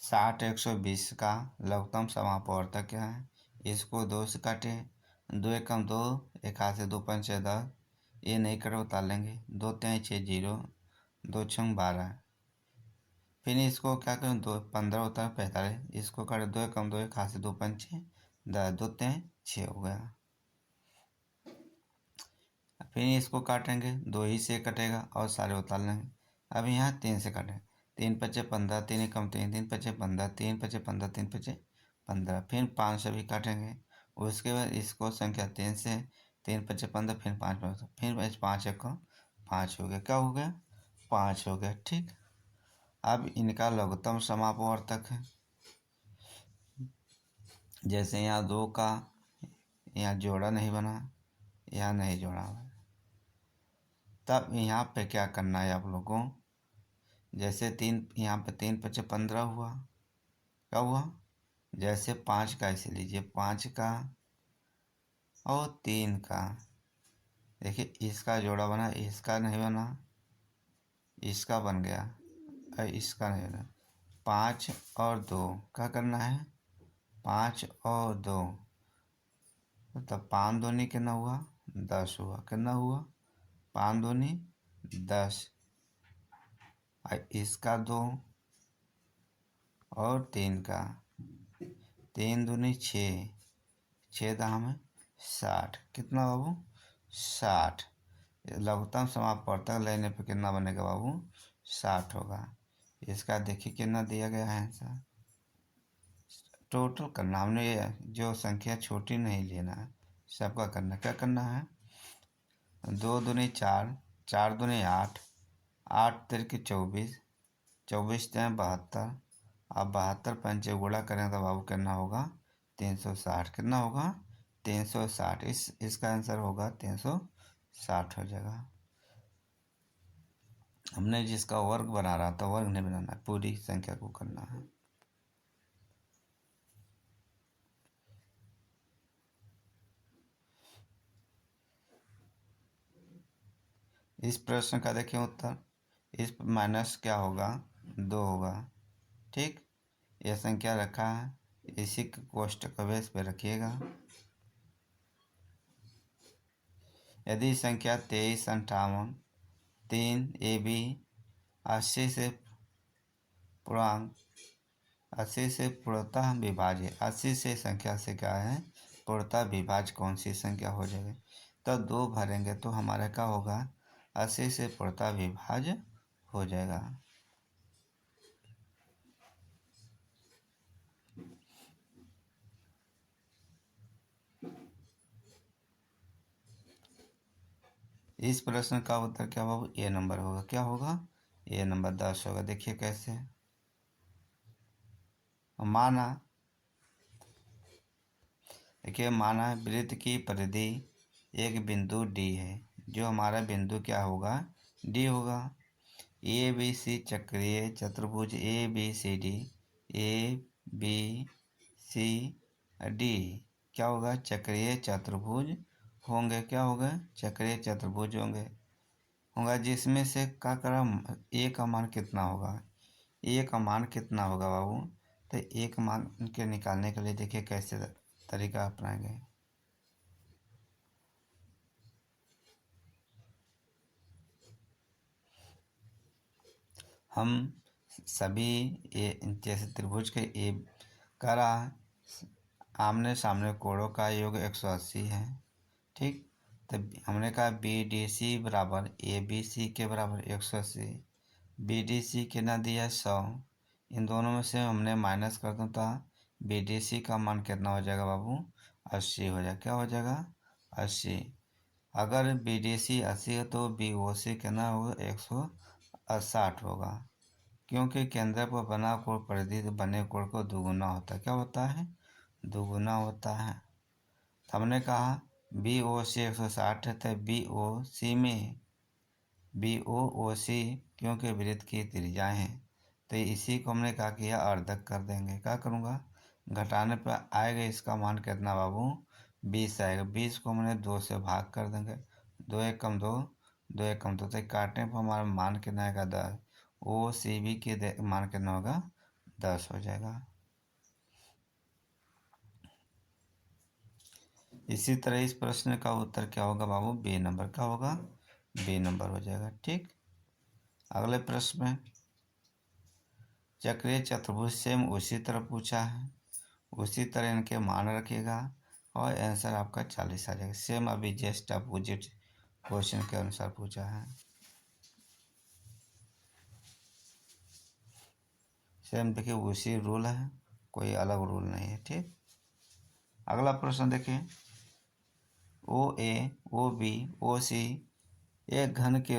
60, 120 का लघुत्तम समापवर्तक क्या है, इसको 2 से काटे, 2 एकम 2, एक हाथ से 2 पंचे 10, ये नहीं कटे उतार लेंगे, 2 3 6 0, 2 6 12। फिर इसको क्या करें, 2 15 होता है 45, इसको काटे 2 एकम 2, एक हाथ से 2 पंचे 10, 2 3 6 हो गया। फिर इसको काटेंगे, 2 ही से कटेगा और सारे उतार लेंगे। अब यहाँ 3 से काटें, 3 पचे 15, 3 एकम 3, 3 पचे 15, 3 पचे 15, 3 पचे 15। फिर 5 से भी काटेंगे, उसके बाद इसको संख्या 3 से, 3 पचे 15, फिर 5 फिर 5 एकम 5 हो गया। क्या हो गया, 5 हो गया। ठीक, अब इनका लघुत्तम समापवर्तक है। जैसे यहाँ 2 का यहाँ जोड़ा नहीं बना, यहाँ नहीं जोड़ा हुआ, तब यहाँ पे क्या करना है आप लोगों, जैसे 3 यहाँ पे 3 पचे 15 हुआ, क्या हुआ, जैसे 5 का ऐसे लीजिए, 5 का और 3 का, देखिए इसका जोड़ा बना, इसका नहीं बना, इसका बन गया और इसका नहीं बना। 5 और 2 क्या करना है, 5 और 2, मतलब 5 दूनी कितना हुआ, 10 हुआ। कितना हुआ, 5 दूनी 10, और इसका 2 और 3 का, 3 दूनी 6, 6 दाम है 60। कितना बाबू, 60। लघुत्तम समापवर्तक लेने पे कितना बनेगा बाबू, 60 होगा। इसका देखिए कितना दिया गया है आंसर, टोटल करना हमने, जो संख्या छोटी नहीं लेना है, सबका करना। क्या करना है, 2 दूनी 4, 4 दूनी 8, 8 तिरकी 24, 24 तिया 72, अब 72 पंचे गुणा करें तो बाबू कितना होगा, 360। कितना होगा, 360। इसका आंसर होगा 360 हो जाएगा। हमने जिसका वर्ग बना रहा था, वर्ग नहीं बनाना है, पूरी संख्या को करना है। इस प्रश्न का देखिए उत्तर, इस माइनस क्या होगा, 2 होगा। ठीक, यह संख्या रखा है, इसी कोष्टक बेस पे रखिएगा। यदि संख्या 23, 58, 3 AB 80 से पूर्णांक 80 से पूर्णतः विभाज्य, 80 से संख्या से क्या है, पूर्णतः विभाज्य कौन सी संख्या हो जाएगी, तो 2 भरेंगे तो हमारा क्या होगा, 80 से पूर्णतः विभाज्य हो जाएगा। इस प्रश्न का उत्तर क्या होगा? ए नंबर होगा। क्या होगा? ए नंबर 10 होगा। देखिए कैसे। माना, देखिए माना वृत्त की परिधि एक बिंदु डी है, जो हमारा बिंदु क्या होगा? डी होगा। ए बी सी चक्रीय चतुर्भुज A B C D, A B C D क्या होगा? चक्रीय चतुर्भुज होंगे। क्या होगा? चक्रीय चतुर्भुज होगा जिसमें से क्या करा? ए का मान कितना होगा? ए का मान कितना होगा बाबू? तो ए का मान के निकालने के लिए देखिए कैसे तरीका अपनाएंगे। हम सभी ए जैसे त्रिभुज के ए करा आमने सामने कोणों का योग 180 है। ठीक, तब हमने कहा बी डी सी बराबर ए बी सी के बराबर 180। बी डी सी कितना दिया? 100। इन दोनों में से हमने माइनस कर दूँ तो बी डी सी का मान कितना हो जाएगा बाबू? 80 हो जाएगा। क्या हो जाएगा? 80। अगर बी डी सी 80 है तो बी ओ सी कितना होगा? 160 होगा, क्योंकि केंद्र पर बना कोण परिधि बने कोण को दुगुना होता है। क्या होता है? दुगुना होता है। तो हमने कहा बी ओ सी 160 है, तो बी ओ सी में बी ओ सी क्योंकि वृत्त की त्रिज्याएं हैं, तो इसी को हमने क्या किया? अर्धक कर देंगे। क्या करूँगा? घटाने पर आएगा इसका मान कितना बाबू? 20 आएगा। 20 को हमने 2 से भाग कर देंगे। 2 एक कम 2, 2 एक कम 2, तो काटने पर हमारा मान कितना आएगा? 10। ओ सी बी के मान कितना होगा? 10 हो जाएगा। इसी तरह इस प्रश्न का उत्तर क्या होगा बाबू? B number. क्या होगा? बी नंबर हो जाएगा। ठीक, अगले प्रश्न में चक्रीय चतुर्भुज सेम उसी तरह पूछा है, उसी तरह इनके मान रखिएगा और आंसर आपका 40 आ जाएगा। सेम अभी जस्ट अपोजिट क्वेश्चन के अनुसार पूछा है। सेम देखिए उसी रूल है, कोई अलग रूल नहीं है। ठीक, अगला प्रश्न देखिए। ओ ए, ओ बी, ओ सी एक घन के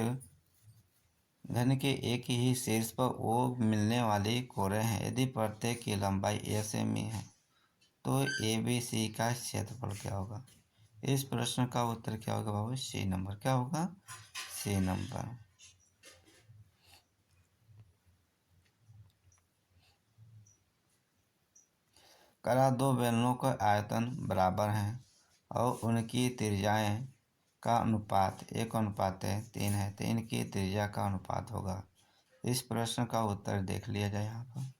एक ही शीर्ष पर ओ मिलने वाली कोरें हैं। यदि प्रत्येक की लंबाई ए सेमी है तो ए बी सी का क्षेत्रफल क्या होगा? इस प्रश्न का उत्तर क्या होगा बाबू? सी नंबर। क्या होगा? C number. करा दो बेलनों का आयतन बराबर है और उनकी त्रिज्याएं का अनुपात 1:3 है, तो इनकी त्रिज्या का अनुपात होगा। इस प्रश्न का उत्तर देख लिया जाए यहाँ पर।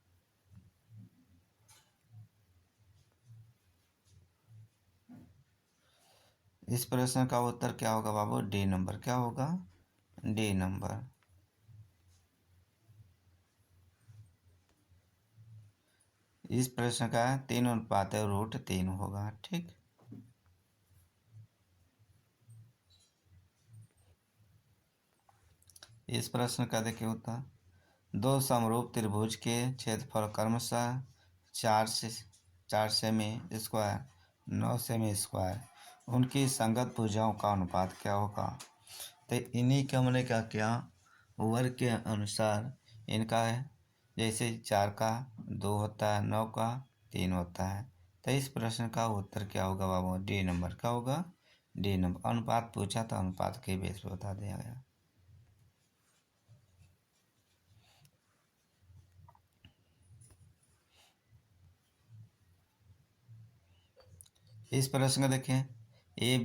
इस प्रश्न का उत्तर क्या होगा बाबू? D number. क्या होगा? D number. इस प्रश्न का 3:3 होगा। ठीक, इस प्रश्न का देखिए उत्तर। दो समरूप त्रिभुज के क्षेत्रफल क्रमशः 4 सेमी स्क्वायर, 9 सेमी स्क्वायर, उनकी संगत भुजाओं का अनुपात क्या होगा? तो इन्हीं के हमने क्या किया? वर्ग के अनुसार इनका है, जैसे 4 का 2 होता है, 9 का 3 होता है। तो इस प्रश्न का उत्तर क्या होगा बाबू? D number. क्या होगा? D number. अनुपात पूछा तो अनुपात के बेस पे बता दिया गया। इस प्रश्न का देखें। ए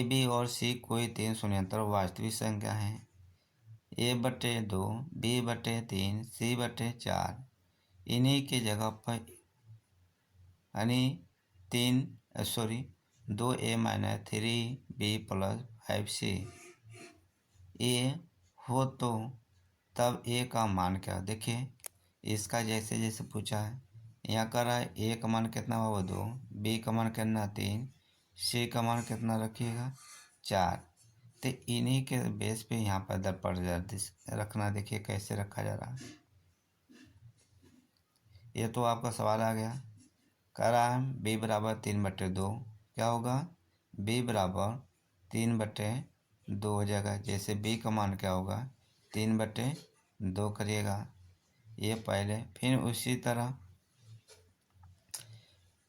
बी और सी कोई 3 शून्यंतर वास्तविक संख्या है। A/2, B/3, C/4, इन्हीं के जगह पर यानी 2A-3B+5C ए हो तो तब ए का मान क्या? देखिए इसका जैसे जैसे पूछा है, यहाँ कर रहा है ए का मान कितना होगा? 2, बी का मान कितना? 3, सी का मान कितना रखिएगा? 4। तो इन्हीं के बेस पे यहाँ पर दर रखना। देखिए कैसे रखा जा रहा है। ये तो आपका सवाल आ गया। कह रहा है b = 3/2। क्या होगा? b = 3/2 हो जाएगा। जैसे बी का मान क्या होगा, 3/2 करिएगा ये पहले। फिर उसी तरह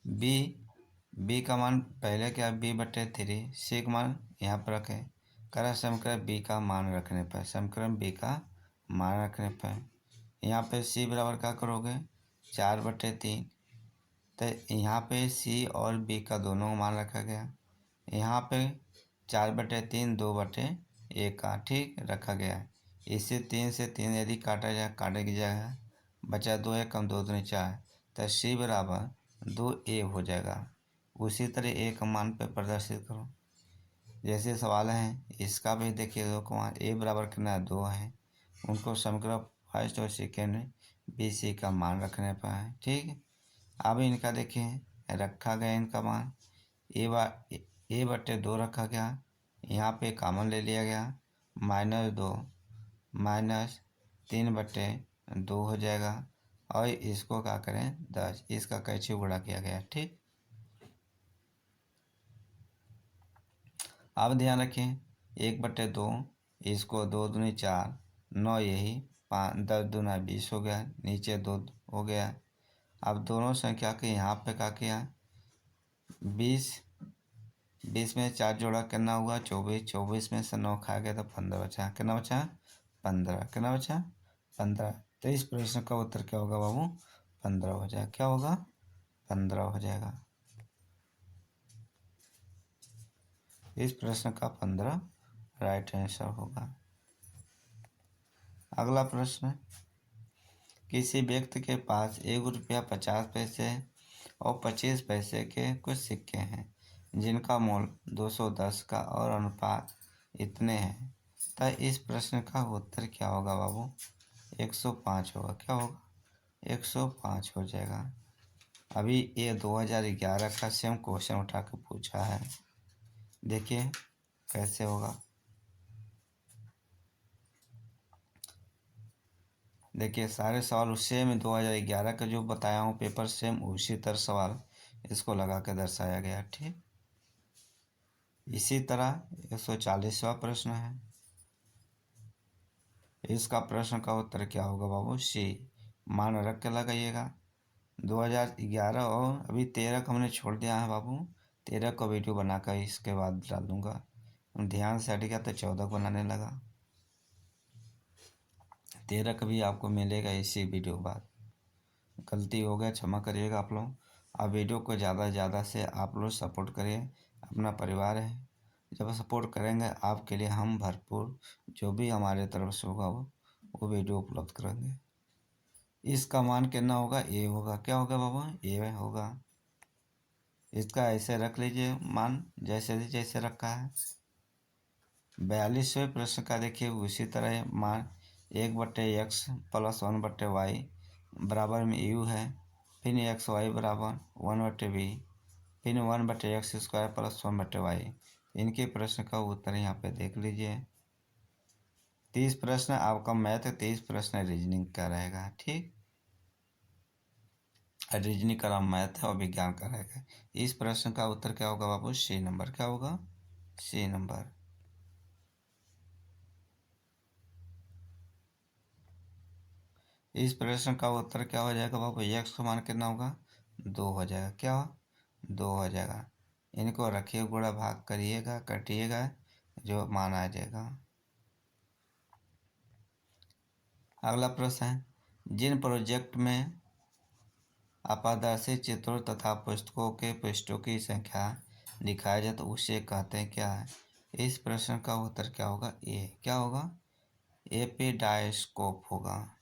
बी का मान पहले क्या, b/3। सी का मान यहाँ पर रखें। करा समीकरण बी का मान रखने पर, समीकरण बी का मान रखने पर यहाँ पे सी बराबर क्या करोगे, 4/3। तो यहाँ पे सी और बी का दोनों मान रखा गया। यहाँ पे 4/3 2/1 का ठीक रखा गया। इससे 3 से 3 यदि काटा जाएगा, बचा 2 1 कम 2 दूनी 4, तो सी बराबर 2a हो जाएगा। उसी तरह ए का मान पे प्रदर्शित करो। जैसे सवाल है इसका भी देखिए, 2 का मान ए बराबर कितना 2 है, उनको समीकरण फर्स्ट और सेकेंड बी सी का मान रखने पर है ठीक। अब इनका देखिए रखा गया इनका मान a/2 रखा गया। यहाँ पे कॉमन ले लिया गया, -2 -3/2 हो जाएगा। और इसको क्या करें 10, इसका कैसे गुणा किया गया ठीक। अब ध्यान रखें 1/2, इसको 2 दूनी 4 9, यही 5 10 दूना 20 हो गया, नीचे 2 हो गया। अब दोनों संख्या के यहाँ पे क्या किया, 20 में 4 जोड़ा कितना हुआ 24, 24 में से 9 खा गया तो 15 बचा। कितना बचा 15, कितना बचा 15। तो इस प्रश्न का उत्तर क्या होगा बाबू, 15 हो जाएगा। क्या होगा 15 हो जाएगा। इस प्रश्न का 15 राइट आंसर होगा। अगला प्रश्न, किसी व्यक्ति के पास ₹1.50 और 25 पैसे के कुछ सिक्के हैं जिनका मूल्य 210 का और अनुपात इतने हैं, तो इस प्रश्न का उत्तर क्या होगा बाबू, 105 होगा। क्या होगा 105 हो जाएगा। अभी ये 2011 का सेम क्वेश्चन उठा के पूछा है, देखिए कैसे होगा। देखिए सारे सवाल सेम 2011 का जो बताया हूँ पेपर सेम उसी तरह सवाल इसको लगा के दर्शाया गया ठीक। इसी तरह 140वां प्रश्न है। इसका प्रश्न का उत्तर क्या होगा बाबू, सी। मान रख के लगाइएगा। 2011 और अभी 13 को हमने छोड़ दिया है बाबू, 13 को वीडियो बनाकर इसके बाद डाल दूंगा। ध्यान से हट गया तो 14 को बनाने लगा। 13 का भी आपको मिलेगा इसी वीडियो बाद। गलती हो गया क्षमा करिएगा आप लोग। आप वीडियो को ज़्यादा से ज़्यादा से आप लोग सपोर्ट करिए, अपना परिवार है, जब सपोर्ट करेंगे आपके लिए हम भरपूर जो भी हमारे तरफ से होगा वो वीडियो उपलब्ध करेंगे। इसका मान कितना होगा, ए होगा। क्या होगा बाबा, ए होगा। इसका ऐसे रख लीजिए मान जैसे जैसे रखा है। 42वें प्रश्न का देखिए उसी तरह मान 1/x + 1/y बराबर में u है। फिर xy बराबर 1/b, फिर 1/x² + 1/y। इनके प्रश्न का उत्तर यहाँ पे देख लीजिए। 30 प्रश्न आपका मैथ, 30 प्रश्न रीजनिंग का रहेगा ठीक। रीजनिंग का मैथ है और विज्ञान का रहेगा। इस प्रश्न का उत्तर क्या होगा बाबू, सी नंबर। क्या होगा, सी नंबर। इस प्रश्न का उत्तर क्या हो जाएगा बाबू, x का मान कितना होगा 2 हो जाएगा। क्या 2 हो जाएगा। इनको रखिए गुणा भाग करिएगा कटिएगा जो मान आ जाएगा। अगला प्रश्न है, जिन प्रोजेक्ट में अपारदर्शी चित्रों तथा पुस्तकों के पृष्ठों की संख्या दिखाई जाए तो उसे कहते हैं क्या है। इस प्रश्न का उत्तर क्या होगा, ए। क्या होगा, एपिडायस्कोप होगा।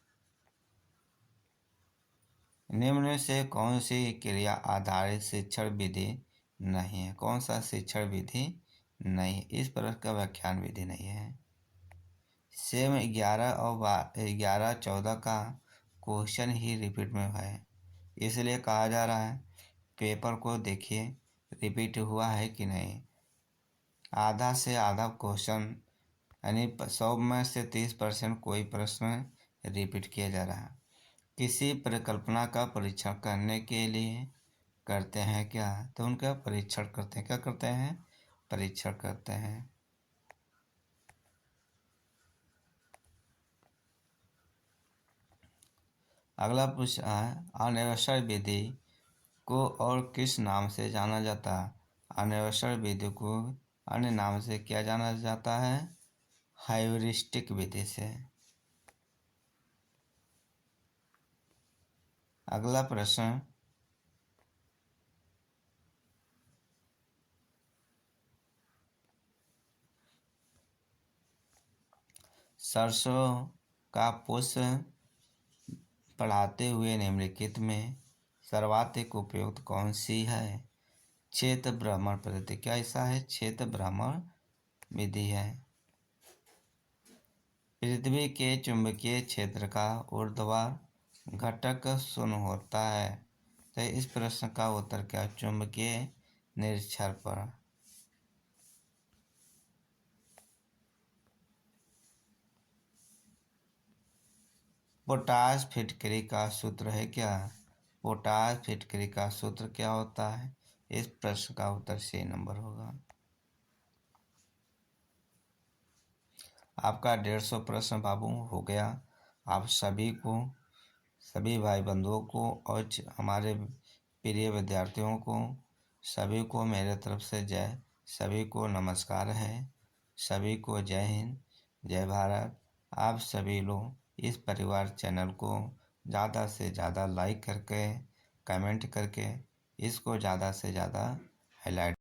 निम्न में से कौन सी क्रिया आधारित शिक्षण विधि नहीं है। कौन सा शिक्षण विधि नहीं है, इस प्रकार का व्याख्यान विधि नहीं है। सेम 11 और 11 14 का क्वेश्चन ही रिपीट में है, इसलिए कहा जा रहा है पेपर को देखिए रिपीट हुआ है कि नहीं। आधा से आधा क्वेश्चन यानी 100 में से 30% कोई प्रश्न रिपीट किया जा रहा है। किसी परिकल्पना का परीक्षण करने के लिए करते हैं क्या, तो उनका परीक्षण करते हैं। क्या करते हैं, परीक्षण करते हैं। अगला प्रश्न है, अन्वेषण विधि को और किस नाम से जाना जाता है? अन्वेषण विधि को अन्य नाम से क्या जाना जाता है? ह्यूरिस्टिक विधि से। अगला प्रश्न, सरसों का पुष्प पढ़ाते हुए निम्नलिखित में सर्वाधिक उपयुक्त कौन सी है? क्षेत्र भ्रमण पद्धति। क्या ऐसा है? क्षेत्र भ्रमण विधि है। पृथ्वी के चुंबकीय क्षेत्र का ऊर्ध्वाधर घटक शून्य होता है। तो इस प्रश्न का उत्तर क्या? चुंबकीय निरक्षर पर। पोटाश फिटकरी का सूत्र है क्या? पोटाश फिटकरी का सूत्र क्या होता है? इस प्रश्न का उत्तर सी नंबर होगा। आपका 150 प्रश्न बाबू हो गया। आप सभी को, सभी भाई बंधुओं को और हमारे प्रिय विद्यार्थियों को, सभी को मेरे तरफ से जय, सभी को नमस्कार है, सभी को जय हिंद, जय भारत। आप सभी लोग इस परिवार चैनल को ज़्यादा से ज़्यादा लाइक करके, कमेंट करके इसको ज़्यादा से ज़्यादा हाईलाइट